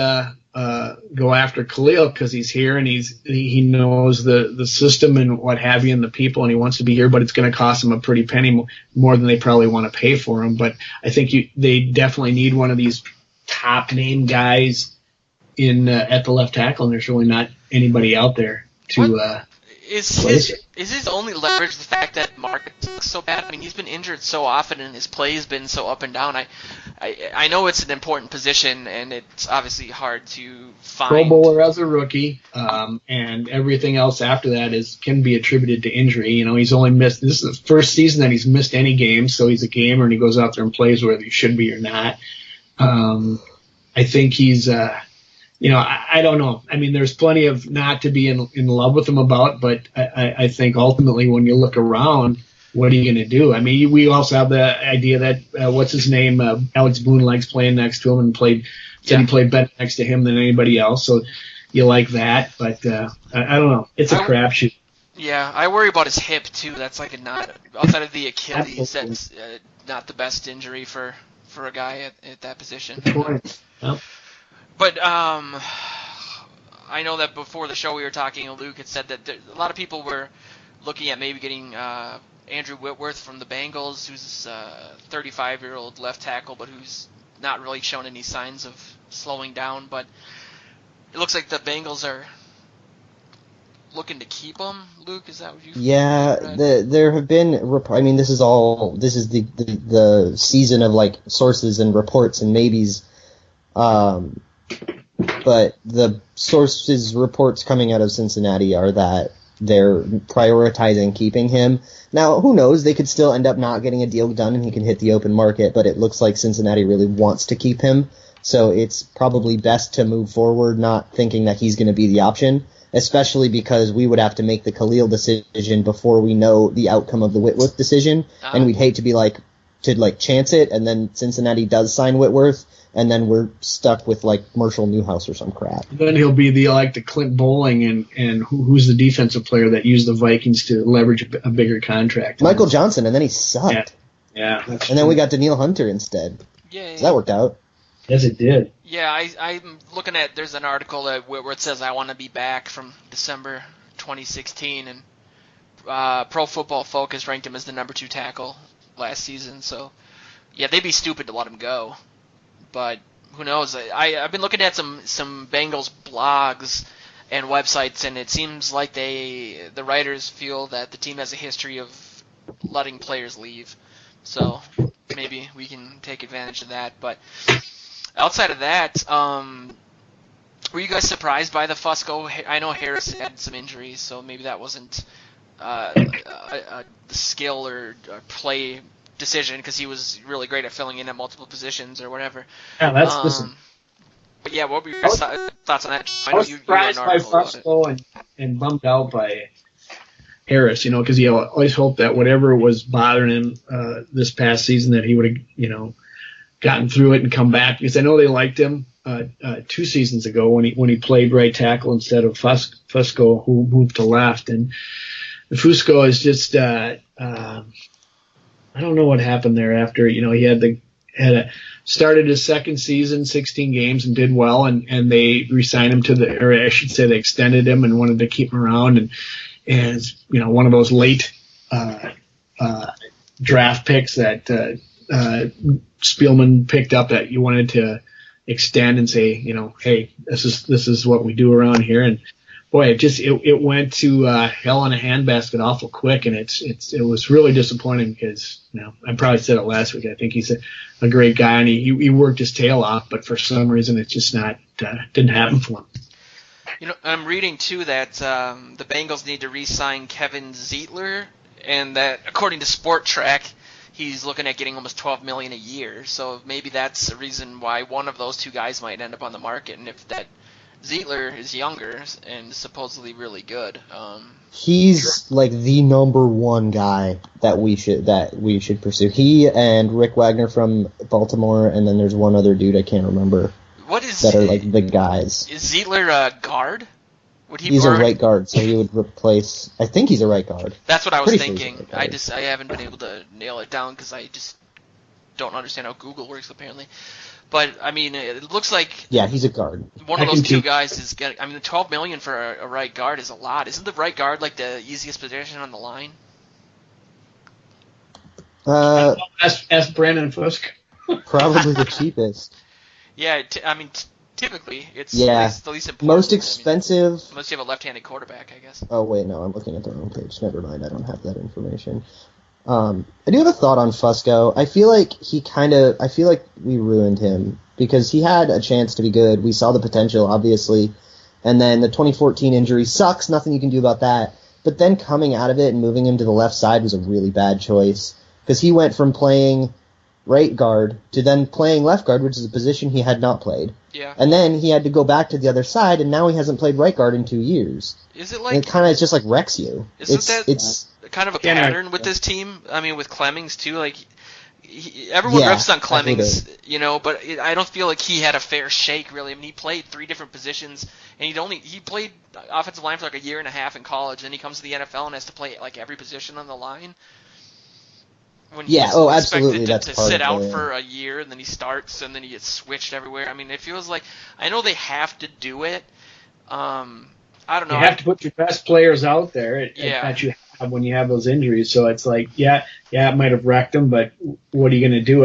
go after Khalil because he's here and he knows the system and what have you and the people, and he wants to be here, but it's going to cost him a pretty penny more than they probably want to pay for him. But I think they definitely need one of these top name guys in at the left tackle, and there's really not anybody out there to Is his only leverage the fact that Marcus looks so bad? I mean, he's been injured so often, and his play has been so up and down. I know it's an important position, and it's obviously hard to find. Pro Bowler as a rookie, and everything else after that can be attributed to injury. You know, he's only missed. This is the first season that he's missed any games, so he's a gamer, and he goes out there and plays whether he should be or not. I think he's. I don't know. I mean, there's plenty of not to be in love with him about, but I think ultimately when you look around, what are you going to do? I mean, we also have the idea that, what's his name, Alex Boone likes playing next to him and said he played better next to him than anybody else, so you like that, but I don't know. It's a crapshoot. Yeah, I worry about his hip, too. That's like outside of the Achilles, that's not the best injury for a guy at that position. Yep. But I know that before the show we were talking, Luke had said that a lot of people were looking at maybe getting Andrew Whitworth from the Bengals, who's a 35-year-old left tackle, but who's not really shown any signs of slowing down. But it looks like the Bengals are looking to keep him. Luke, is that what you? Yeah, there have been. I mean, this is the season of like sources and reports and maybes. But the sources reports coming out of Cincinnati are that they're prioritizing keeping him. Now, who knows? They could still end up not getting a deal done and he can hit the open market, but it looks like Cincinnati really wants to keep him. So it's probably best to move forward not thinking that he's going to be the option, especially because we would have to make the Khalil decision before we know the outcome of the Whitworth decision. And we'd hate to be to chance it, and then Cincinnati does sign Whitworth, and then we're stuck with like Marshall Newhouse or some crap. Then he'll be the Clint Bowling and who's the defensive player that used the Vikings to leverage a bigger contract. Michael Johnson, and then he sucked. Yeah. And then we got Danielle Hunter instead. Yeah. So that worked out. Yes, it did. Yeah, I'm looking at. There's an article where it says I want to be back from December 2016, and Pro Football Focus ranked him as the number 2 tackle last season. So yeah, they'd be stupid to let him go. But who knows? I've been looking at some Bengals blogs and websites, and it seems like the writers feel that the team has a history of letting players leave. So maybe we can take advantage of that. But outside of that, were you guys surprised by the Fusco? I know Harris had some injuries, so maybe that wasn't a skill or play decision, because he was really great at filling in at multiple positions or whatever. Yeah, that's but yeah, what were your thoughts on that? I was surprised by Fusco and bummed out by Harris, because he always hoped that whatever was bothering him this past season, that he would have, gotten through it and come back, because I know they liked him 2 seasons ago when he played right tackle instead of Fusco, who moved to left. And Fusco is just I don't know what happened there after, he started his second season, 16 games, and did well, and they re-signed him or I should say they extended him and wanted to keep him around, and one of those late draft picks that Spielman picked up that you wanted to extend and say, hey, this is what we do around here. And boy, it went to hell in a handbasket awful quick, and it was really disappointing because I probably said it last week. I think he's a great guy, and he worked his tail off, but for some reason it's just not didn't happen for him. I'm reading too that the Bengals need to re-sign Kevin Zeitler, and that according to Sport Track, he's looking at getting almost $12 million a year. So maybe that's a reason why one of those two guys might end up on the market, and if that Zeitler is younger and supposedly really good. He's like the number 1 guy that we should pursue. He and Rick Wagner from Baltimore, and then there's one other dude I can't remember. What is that are like the guys? Is Zeitler a guard? He's a right guard, so he would replace. I think he's a right guard. That's what I was Pretty thinking. sure he's a right I haven't been able to nail it down because I just don't understand how Google works apparently. But I mean, it looks like he's a guard. One of those two guys is getting. I mean, the $12 million for a right guard is a lot. Isn't the right guard like the easiest position on the line? Ask Brandon Fusk. Probably the cheapest. Yeah, typically it's the least important. Most expensive. Unless you have a left-handed quarterback, I guess. Oh wait, no, I'm looking at the wrong page. Never mind, I don't have that information. I do have a thought on Fusco. I feel like we ruined him because he had a chance to be good. We saw the potential, obviously, and then the 2014 injury sucks. Nothing you can do about that. But then coming out of it and moving him to the left side was a really bad choice because he went from playing right guard to then playing left guard, which is a position he had not played. Yeah. And then he had to go back to the other side, and now he hasn't played right guard in 2 years. Is it like? And it kind of just like wrecks you. It's kind of a pattern with this team. I mean, with Clemmings too. Like everyone riffs on Clemmings, but I don't feel like he had a fair shake really. I mean, he played 3 different positions, and he played offensive line for like a year and a half in college. Then he comes to the NFL and has to play like every position on the line. When absolutely. That's to sit out for a year, and then he starts, and then he gets switched everywhere. I mean, it feels like I know they have to do it. I don't know. You have to put your best players out there that you have when you have those injuries. So it's like, it might have wrecked them, but what are you going to do?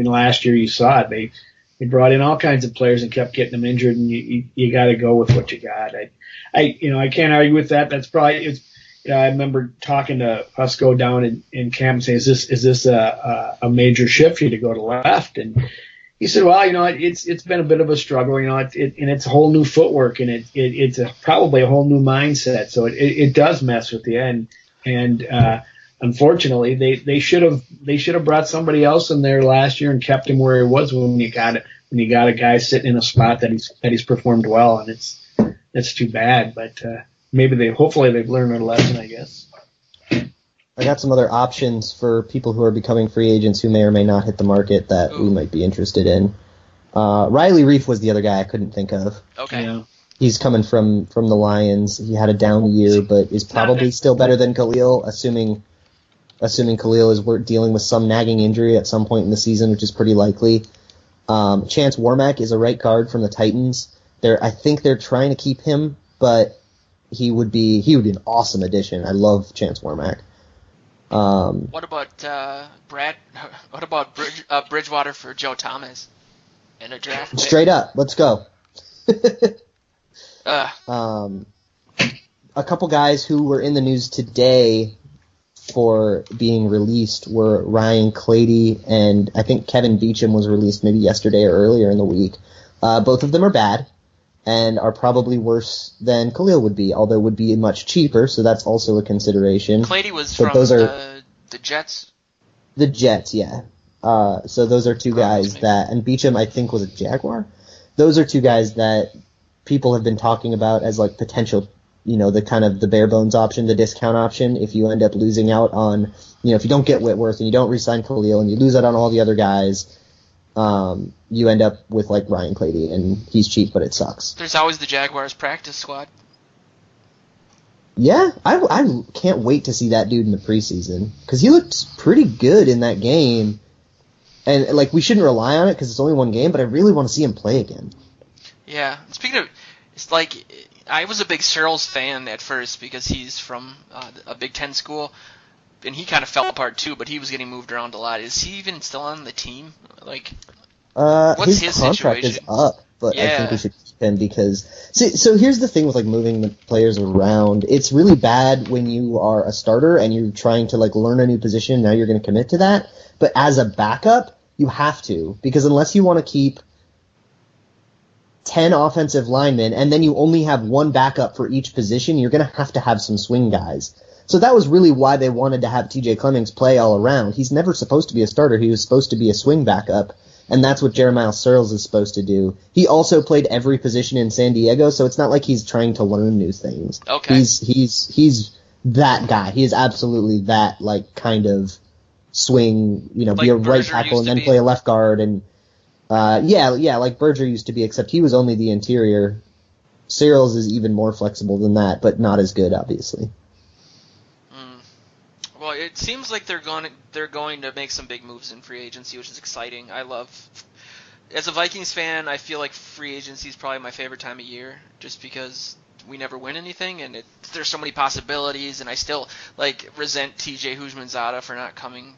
Last year you saw it. They brought in all kinds of players and kept getting them injured, and you got to go with what you got. I can't argue with that. That's probably I remember talking to Fusco down in camp and saying, is this a major shift for you to go to left? And he said, well, it's been a bit of a struggle, and it's whole new footwork, and it's probably a whole new mindset. So it does mess with you. And unfortunately, they should have brought somebody else in there last year and kept him where he was when you got a guy sitting in a spot that he's performed well, and it's too bad. But hopefully they've learned their lesson, I guess. I got some other options for people who are becoming free agents who may or may not hit the market that we might be interested in. Riley Reif was the other guy I couldn't think of. Okay. Yeah. He's coming from the Lions. He had a down year, but is probably still better than Khalil, assuming Khalil is dealing with some nagging injury at some point in the season, which is pretty likely. Chance Warmack is a right guard from the Titans. I think they're trying to keep him, but he would be an awesome addition. I love Chance Warmack. What about Bridgewater for Joe Thomas in a draft pick? Straight up, let's go. A couple guys who were in the news today for being released were Ryan Clady and I think Kevin Beacham was released maybe yesterday or earlier in the week. Both of them are bad and are probably worse than Khalil would be, although would be much cheaper, so that's also a consideration. Clady was from the Jets? The Jets, yeah. So those are two guys and Beacham I think was a Jaguar. Those are two guys that people have been talking about as like potential, the kind of the bare bones option, the discount option. If you end up losing out on, if you don't get Whitworth and you don't re-sign Khalil and you lose out on all the other guys, you end up with like Ryan Clady, and he's cheap, but it sucks. There's always the Jaguars practice squad. Yeah, I can't wait to see that dude in the preseason because he looked pretty good in that game, and like we shouldn't rely on it because it's only one game, but I really want to see him play again. Yeah, speaking of, it's like I was a big Searles fan at first because he's from a Big Ten school, and he kind of fell apart too. But he was getting moved around a lot. Is he even still on the team? Like, what's his contract situation? Is up, but I think we should keep him because. So here's the thing with like moving the players around. It's really bad when you are a starter and you're trying to like learn a new position. Now you're going to commit to that, but as a backup, you have to because unless you want to keep 10 offensive linemen, and then you only have one backup for each position, you're going to have some swing guys. So that was really why they wanted to have TJ Clemmings play all around. He's never supposed to be a starter. He was supposed to be a swing backup, and that's what Jeremiah Searles is supposed to do. He also played every position in San Diego, so it's not like he's trying to learn new things. Okay. He's that guy. He is absolutely that, like, kind of swing, like be a right tackle and then play a left guard and like Berger used to be, except he was only the interior. Cyril's is even more flexible than that, but not as good, obviously. Well, it seems like they're going to make some big moves in free agency, which is exciting. As a Vikings fan, I feel like free agency is probably my favorite time of year, just because we never win anything, and there's so many possibilities, and I still resent TJ Houshmandzadeh for not coming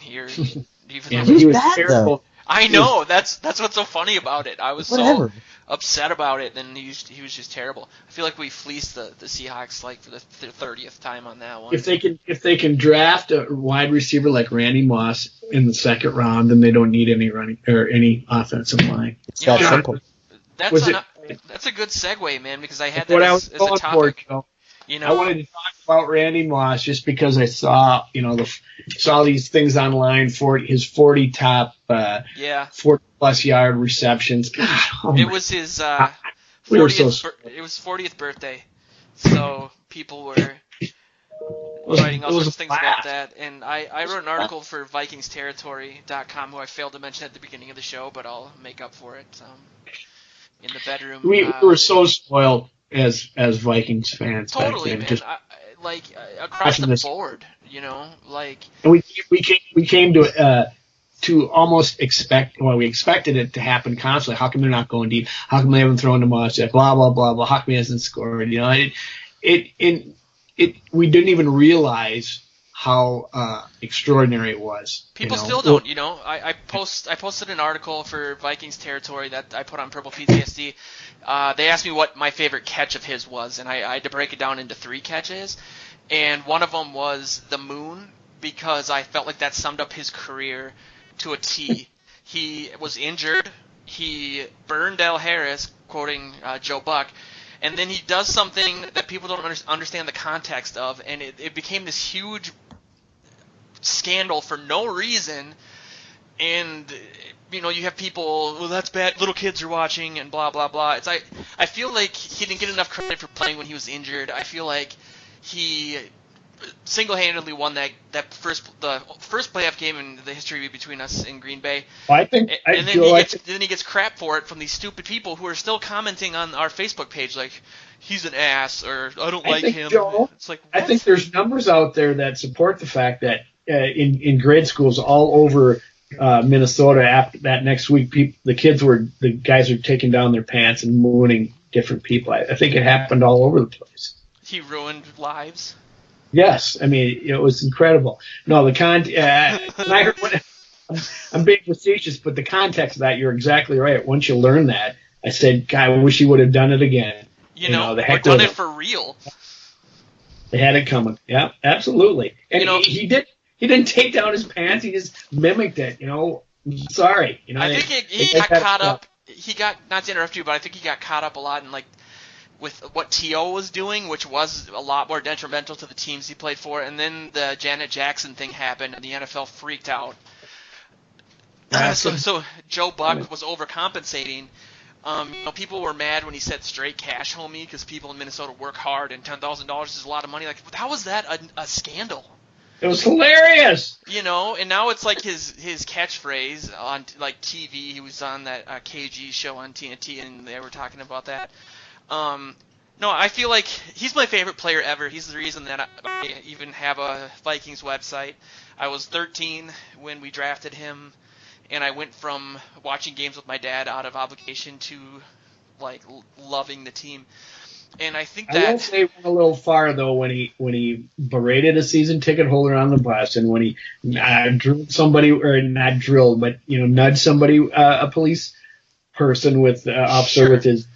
here. Yeah, he was bad, terrible. though. I know, that's what's so funny about it. I was Whatever. so upset about it, and he was just terrible. I feel like we fleeced the Seahawks for the 30th time on that one. If they can draft a wide receiver like Randy Moss in the second round, then they don't need any running or any offensive line. It's that simple. That's a good segue, man, because I had that as a topic. For, Joe. I wanted to talk about Randy Moss just because I saw saw these things online for his 40 top 40 plus yard receptions. God, it was his 40th birthday, so people were writing all sorts of things about that, and I wrote an article for VikingsTerritory.com, who I failed to mention at the beginning of the show, but I'll make up for it in the bedroom. We were so spoiled as Vikings fans. Totally, back then. man. Across the board, And we came to almost expect. Well, we expected it to happen constantly. How come they're not going deep? How come they haven't thrown to Moss yet? Blah blah blah blah. How come he hasn't scored? We didn't even realize how extraordinary it was. People still don't. I posted an article for Vikings Territory that I put on Purple PTSD. They asked me what my favorite catch of his was, and I had to break it down into 3 catches. And one of them was the moon, because I felt like that summed up his career to a T. He was injured. He burned Al Harris, quoting Joe Buck. And then he does something that people don't understand the context of, and it became this huge scandal for no reason. And you have people, well, that's bad, little kids are watching, and blah blah blah. I feel like he didn't get enough credit for playing when he was injured. I feel like he single-handedly won the first playoff game in the history between us in Green Bay. Well, then he gets crap for it from these stupid people who are still commenting on our Facebook page like he's an ass or I don't like him. Joe, it's like, I think there's numbers out there that support the fact that in grade schools all over Minnesota after that next week, the guys are taking down their pants and mooning different people. I think it happened all over the place. He ruined lives. Yes, I mean it was incredible. No, I'm being facetious, but the context of that, you're exactly right. Once you learn that, I said, God, I wish he would have done it again. Or done it for real. They had it coming. Yeah, absolutely. And he didn't take down his pants. He just mimicked it. Sorry. I think he got caught up. He got, not to interrupt you, but I think he got caught up a lot in with what T.O. was doing, which was a lot more detrimental to the teams he played for. And then the Janet Jackson thing happened, and the NFL freaked out. So Joe Buck was overcompensating. People were mad when he said straight cash, homie, because people in Minnesota work hard, and $10,000 is a lot of money. How was that a scandal? It was hilarious. And now it's like his catchphrase on TV. He was on that KG show on TNT, and they were talking about that. No, I feel like he's my favorite player ever. He's the reason that I even have a Vikings website. I was 13 when we drafted him, and I went from watching games with my dad out of obligation to loving the team. And I think that I will say went a little far though when he berated a season ticket holder on the bus, and when he drilled somebody, or not drilled, but nudged somebody, a police person with officer Sure. with his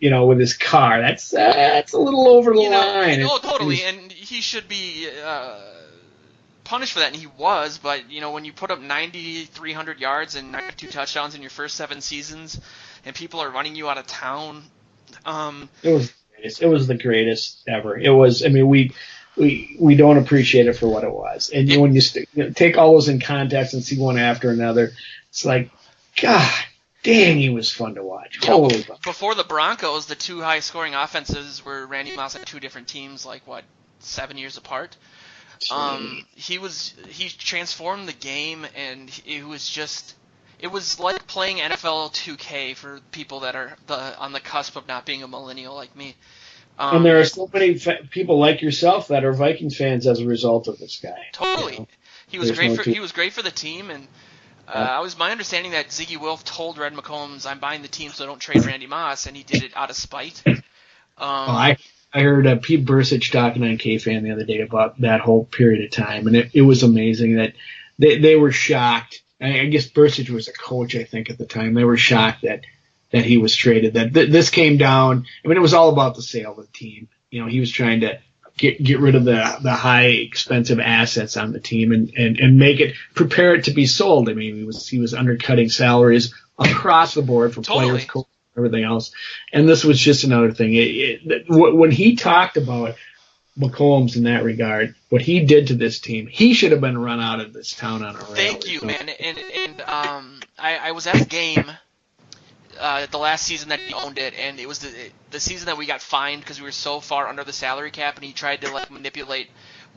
with his car. That's a little over the line. Totally, and he should be punished for that, and he was. But when you put up 9,300 yards and 92 touchdowns in your first 7 seasons, and people are running you out of town, it was the greatest ever. It was. I mean, we don't appreciate it for what it was. And when you take all those in context and see one after another, it's like, God dang, he was fun to watch. Holy fun. Before the Broncos, the 2 high-scoring offenses were Randy Moss and 2 different teams, 7 years apart. He transformed the game, and it was like playing NFL 2K for people that are on the cusp of not being a millennial like me. And there are so many people like yourself that are Vikings fans as a result of this guy. Totally. You know? He was great for the team, and it was my understanding that Ziggy Wilf told Red McCombs, "I'm buying the team, so don't trade Randy Moss," and he did it out of spite. I heard Pete Bursich talking on K-Fan the other day about that whole period of time, and it was amazing that they were shocked. I guess Bursich was a coach, I think, at the time. They were shocked that he was traded. That this came down. I mean, it was all about the sale of the team. You know, he was trying to get rid of the high expensive assets on the team and prepare it to be sold. I mean, he was undercutting salaries across the board for players, coaches, everything else. And this was just another thing. When he talked about McCombs in that regard, what he did to this team, he should have been run out of this town on a rail. Thank you, man. And I was at the game the last season that he owned it, and it was the season that we got fined because we were so far under the salary cap, and he tried to manipulate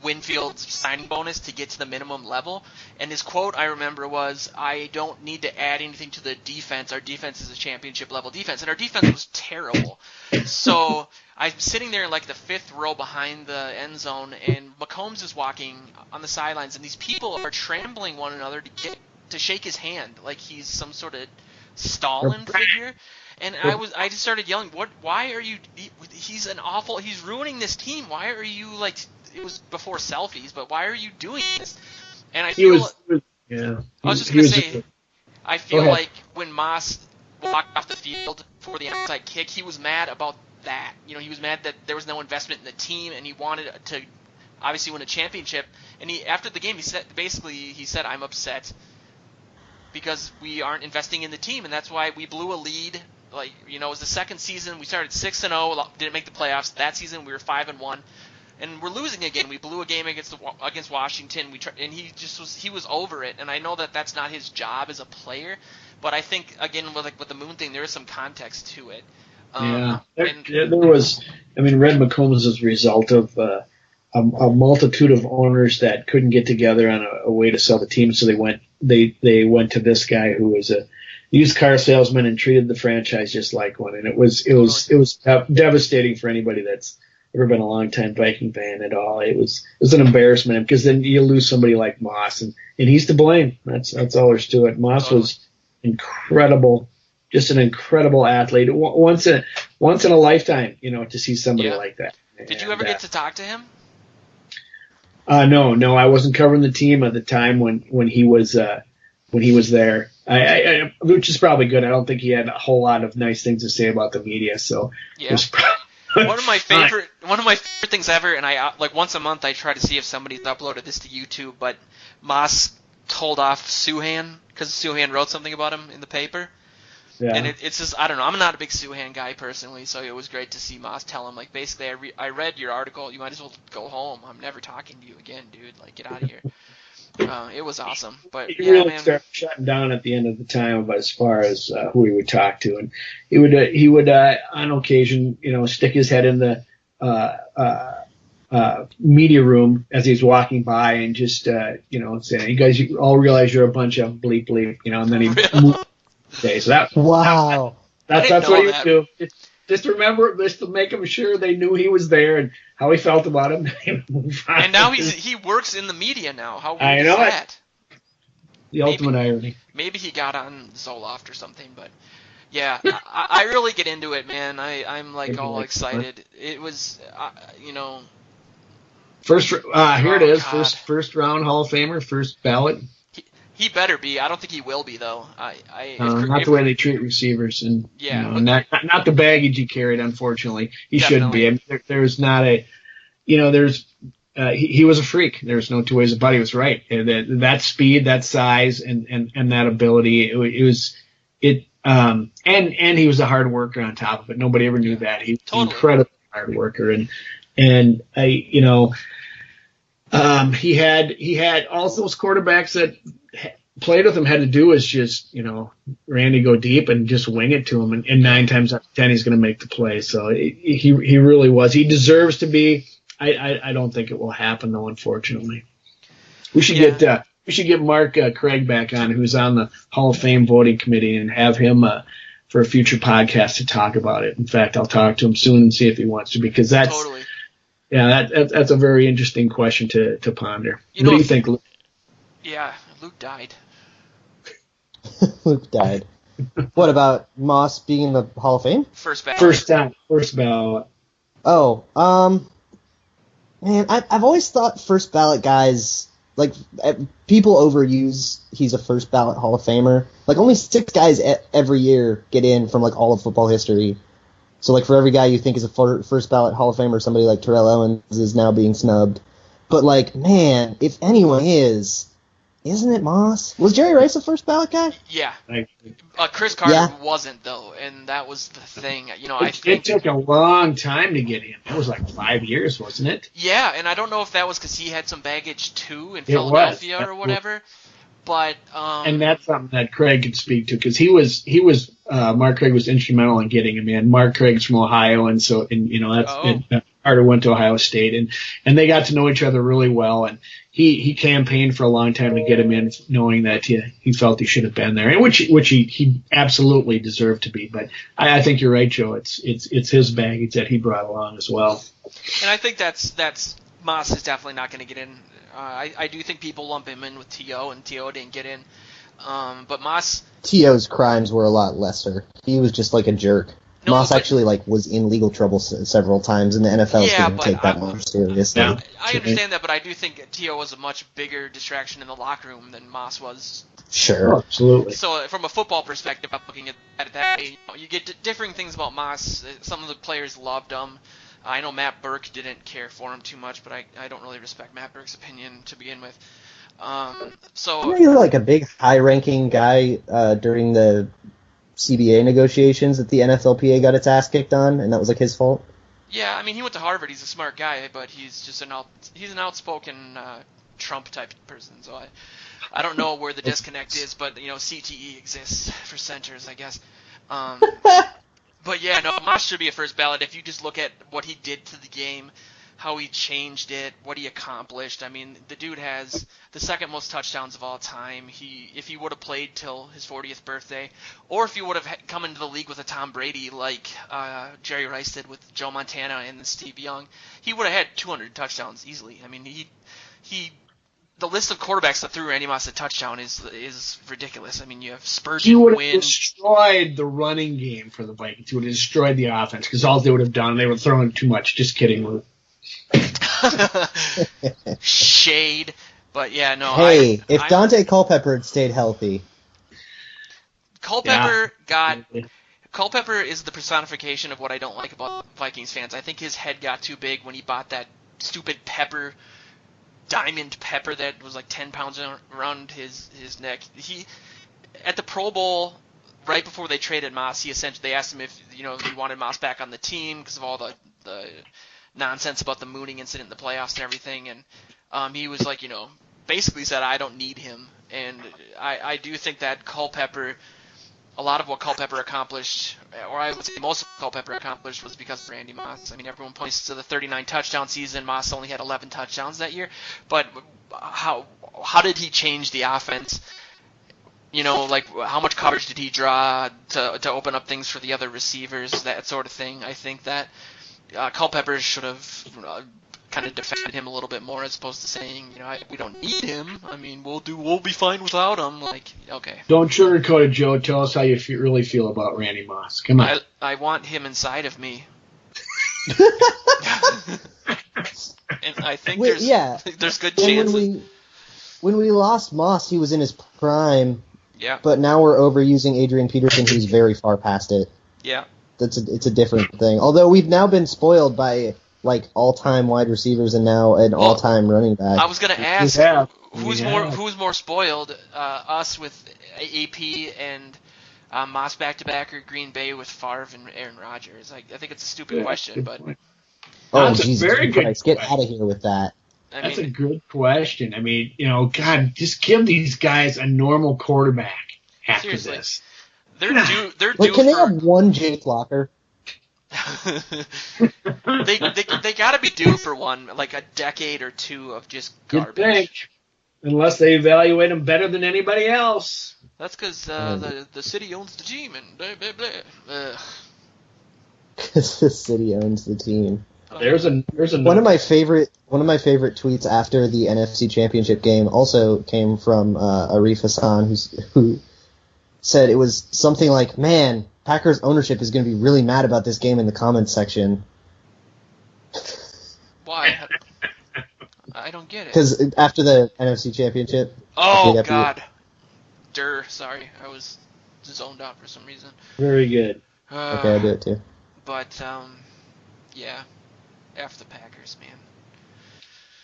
Winfield's signing bonus to get to the minimum level. And his quote I remember was, "I don't need to add anything to the defense. Our defense is a championship level defense," and our defense was terrible. So I'm sitting there in the fifth row behind the end zone, and McCombs is walking on the sidelines, and these people are trampling one another to shake his hand like he's some sort of Stalin figure. And I just started yelling, why are you, he's ruining this team. Why are you it was before selfies, but why are you doing this? And I feel I feel like when Moss walked off the field for the onside kick, he was mad about that. You know, he was mad that there was no investment in the team, and he wanted to obviously win a championship. And after the game, he said, "I'm upset because we aren't investing in the team, and that's why we blew a lead." It was the second season. We started 6-0, didn't make the playoffs. That season we were 5-1, and we're losing again. We blew a game against Washington. And he was over it. And I know that that's not his job as a player, but I think again with the Moon thing, there is some context to it. There was. I mean, Red McCombs is a result of a multitude of owners that couldn't get together on a way to sell the team, so they went to this guy who was a used car salesman and treated the franchise just like one. And it was devastating for anybody that's ever been a longtime Viking fan at all. It was an embarrassment because then you lose somebody like Moss, and he's to blame. That's all there's to it. Moss was incredible, just an incredible athlete. Once in a lifetime, to see somebody like that. Did you ever get to talk to him? No, I wasn't covering the team at the time when he was there. I which is probably good. I don't think he had a whole lot of nice things to say about the media. So yeah. It was one of my favorite things ever. And I once a month I try to see if somebody's uploaded this to YouTube. But Moss told off Suhan because Suhan wrote something about him in the paper. Yeah. And it's just, I don't know. I'm not a big Suhan guy personally, so it was great to see Moss tell him, basically, I read your article. You might as well go home. I'm never talking to you again, dude. Get out of here. It was awesome. But he really started shutting down at the end of the time as far as who he would talk to, and he would on occasion, stick his head in the media room as he's walking by and just say, "You guys, you all realize you're a bunch of bleep bleep," and then he moved. Okay, so that's what he would do. Just to make them sure they knew he was there and how he felt about him. And now he works in the media now. How weird is that? The ultimate irony. Maybe he got on Zoloft or something, but yeah, I really get into it, man. I'm all excited. It was, First, here it is. God. First round Hall of Famer, first ballot. He better be. I don't think he will be though. Not the way they treat receivers, and not the baggage he carried. Unfortunately, he shouldn't be. I mean, there's not a, he was a freak. There's no two ways about it. He was right. That speed, that size, and that ability. And he was a hard worker on top of it. Nobody ever knew that. He was an incredibly hard worker, and he had all those quarterbacks that played with him had to do is just, Randy go deep and just wing it to him. And 9 times out of 10, he's going to make the play. So he really was. He deserves to be. I don't think it will happen though, unfortunately. We should get we should get Mark Craig back on, who's on the Hall of Fame voting committee, and have him for a future podcast to talk about it. In fact, I'll talk to him soon and see if he wants to, because that's totally. Yeah, that's a very interesting question to ponder. What do you think, Luke? Yeah, Luke died. Luke died. What about Moss being in the Hall of Fame? First ballot. First ballot. Oh, man, I've always thought first ballot guys, like, people overuse he's a first ballot Hall of Famer. Like, only 6 guys every year get in from, like, all of football history. So, like, for every guy you think is a first ballot Hall of Famer, somebody like Terrell Owens is now being snubbed. But, like, man, if anyone isn't it Moss? Was Jerry Rice a first ballot guy? Yeah. Chris Carter wasn't, though, and that was the thing. You know, it took a long time to get him. It was like 5 years, wasn't it? Yeah, and I don't know if that was because he had some baggage, too, in Philadelphia or whatever. But and that's something that Craig could speak to, because he was Mark Craig was instrumental in getting him in. Mark Craig's from Ohio, and so Carter went to Ohio State, and they got to know each other really well, and he campaigned for a long time to get him in, knowing that he felt he should have been there, and which he absolutely deserved to be. But I think you're right, Joe. It's his baggage that he brought along as well. And I think that's Moss is definitely not going to get in. I do think people lump him in with T.O., and T.O. didn't get in. But Moss... T.O.'s crimes were a lot lesser. He was just like a jerk. No, Moss actually was in legal trouble several times, and the NFL didn't take that more seriously. I understand that, but I do think T.O. was a much bigger distraction in the locker room than Moss was. Sure. Oh, absolutely. So from a football perspective, I'm looking at that. You get differing things about Moss. Some of the players loved him. I know Matt Burke didn't care for him too much, but I don't really respect Matt Burke's opinion to begin with. Wasn't he like a big high-ranking guy during the CBA negotiations that the NFLPA got its ass kicked on, and that was like his fault? Yeah, I mean, he went to Harvard. He's a smart guy, but he's just an outspoken Trump-type person. So I don't know where the disconnect is, but CTE exists for centers, I guess. But yeah, no, Moss should be a first ballot. If you just look at what he did to the game, how he changed it, what he accomplished. I mean, the dude has the second most touchdowns of all time. If he would have played till his 40th birthday, or if he would have come into the league with a Tom Brady like Jerry Rice did with Joe Montana and Steve Young, he would have had 200 touchdowns easily. I mean, the list of quarterbacks that threw Randy Moss a touchdown is ridiculous. I mean, you have Spurgeon, he would have destroyed the running game for the Vikings. He would have destroyed the offense, because all they would have done, they were throwing too much. Just kidding, Luke. Shade, but yeah, no. Hey, if Dante Culpepper had stayed healthy, Culpepper is the personification of what I don't like about Vikings fans. I think his head got too big when he bought that stupid diamond pepper that was like 10 pounds around his neck. He at the Pro Bowl, right before they traded Moss, they asked him if he wanted Moss back on the team because of all the nonsense about the mooning incident in the playoffs and everything, and he was like, basically said, I don't need him. And I do think that a lot of what Culpepper accomplished, or I would say most of what Culpepper accomplished, was because of Randy Moss. I mean, everyone points to the 39 touchdown season. Moss only had 11 touchdowns that year, but how did he change the offense? Like how much coverage did he draw to open up things for the other receivers, that sort of thing. I think that Culpepper should have kind of defended him a little bit more, as opposed to saying, we don't need him. I mean, we'll be fine without him. Like, okay. Don't sugarcoat it, Joe. Tell us how you really feel about Randy Moss. Come on. I want him inside of me. And I think there's good chances. When we lost Moss, he was in his prime. Yeah. But now we're overusing Adrian Peterson, who's very far past it. Yeah. It's a different thing. Although we've now been spoiled by like all-time wide receivers and now an all-time running back. I was going to ask who's more spoiled, us with AP and Moss back-to-back, or Green Bay with Favre and Aaron Rodgers? I think it's a stupid question, but that's Jesus a very Christ, good get out of here with that. That's a good question. I mean, God, just give these guys a normal quarterback after seriously. This. They're due. Can they have one Jake Locker? they got to be due for one, like a decade or two of just garbage. Unless they evaluate him better than anybody else. That's because the city owns the team and blah, blah, blah. Because the city owns the team. There's a one of my favorite tweets after the NFC Championship game also came from Arif Hassan, who said it was something like, "Man, Packers ownership is going to be really mad about this game in the comments section." Why? I don't get it. Because after the NFC Championship. Oh God. Sorry, I was zoned out for some reason. Very good. Okay, I do it too. But yeah, F the Packers, man.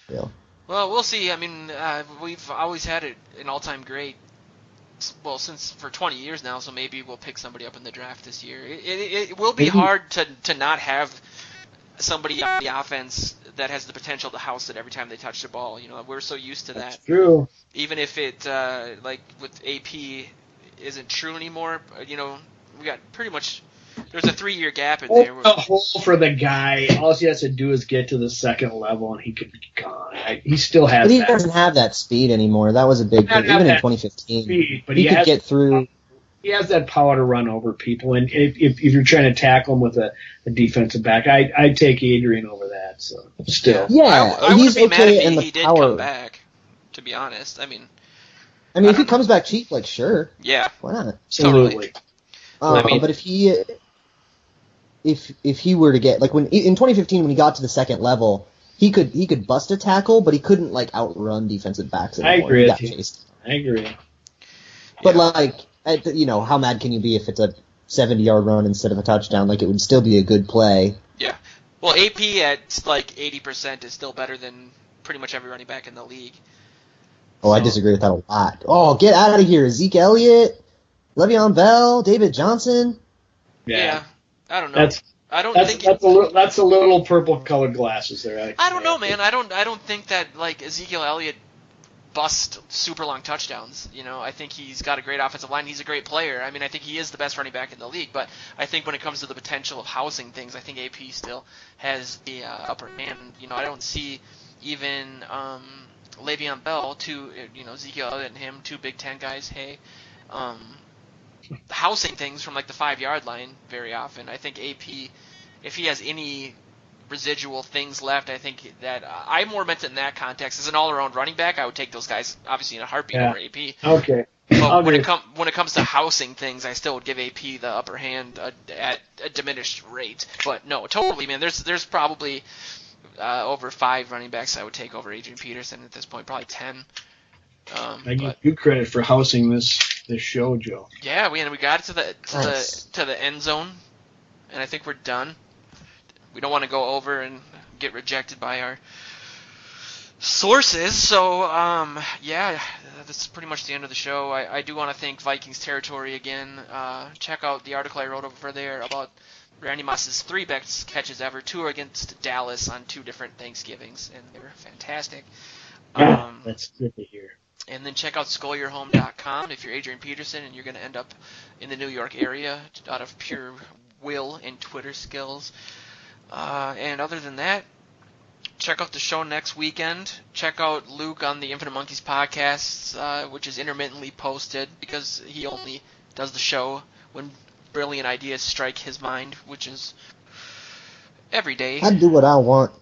Yeah. Well, we'll see. I mean, we've always had an all-time great. Well, since for 20 years now, so maybe we'll pick somebody up in the draft this year. It will be hard to not have somebody on the offense that has the potential to house it every time they touch the ball. You know, we're so used to that. That's true. Even if it, like with AP, isn't true anymore, you know, we got pretty much. There's a 3-year gap in there. A hole for the guy. All he has to do is get to the second level, and he could be gone. He still has. But he doesn't have that speed anymore. That was a big thing, even in 2015. Speed, but he could get through. He has that power to run over people, and if you're trying to tackle him with a defensive back, I'd take Adrian over that. So still, yeah, I he's wouldn't be okay mad in if the he did power. come back. To be honest, I mean, if he comes back cheap, like sure, yeah, why not? absolutely. But if he were to get like when in 2015 when he got to the second level, he could bust a tackle, but he couldn't like outrun defensive backs anymore. I agree. He got chased. I agree. But how mad can you be if it's a 70-yard run instead of a touchdown? Like it would still be a good play. Yeah. Well, AP at like 80% is still better than pretty much every running back in the league. Oh, I disagree with that a lot. Oh, get out of here, Zeke Elliott, Le'Veon Bell, David Johnson. Yeah. I don't know. That's a little purple-colored glasses there. I don't know, man. I don't think that like Ezekiel Elliott bust super long touchdowns. You know, I think he's got a great offensive line. He's a great player. I mean, I think he is the best running back in the league. But I think when it comes to the potential of housing things, I think AP still has the upper hand. You know, I don't see even Le'Veon Bell, Ezekiel Elliott and him, two Big Ten guys. Hey. Housing things from like the 5-yard line very often. I think AP, if he has any residual things left, I think that I more meant it in that context. As an all-around running back, I would take those guys obviously in a heartbeat over AP. Okay. But when it comes to housing things, I still would give AP the upper hand at a diminished rate. But no, totally, man. There's probably over 5 running backs I would take over Adrian Peterson at this point, probably 10. I give you credit for housing this show, Joe. Yeah, we got it to the end zone, and I think we're done. We don't want to go over and get rejected by our sources. So, yeah, that's pretty much the end of the show. I do want to thank Vikings Territory again. Check out the article I wrote over there about Randy Moss's 3 best catches ever. 2 against Dallas on 2 different Thanksgivings, and they were fantastic. That's good to hear. And then check out SkullYourHome.com if you're Adrian Peterson and you're going to end up in the New York area out of pure will and Twitter skills. And other than that, check out the show next weekend. Check out Luke on the Infinite Monkeys podcast, which is intermittently posted because he only does the show when brilliant ideas strike his mind, which is every day. I do what I want.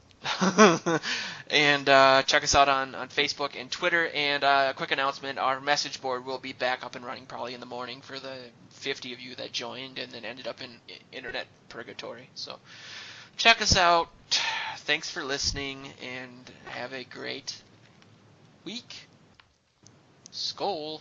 And check us out on Facebook and Twitter. And a quick announcement, our message board will be back up and running probably in the morning for the 50 of you that joined and then ended up in internet purgatory. So check us out. Thanks for listening, and have a great week. Skol.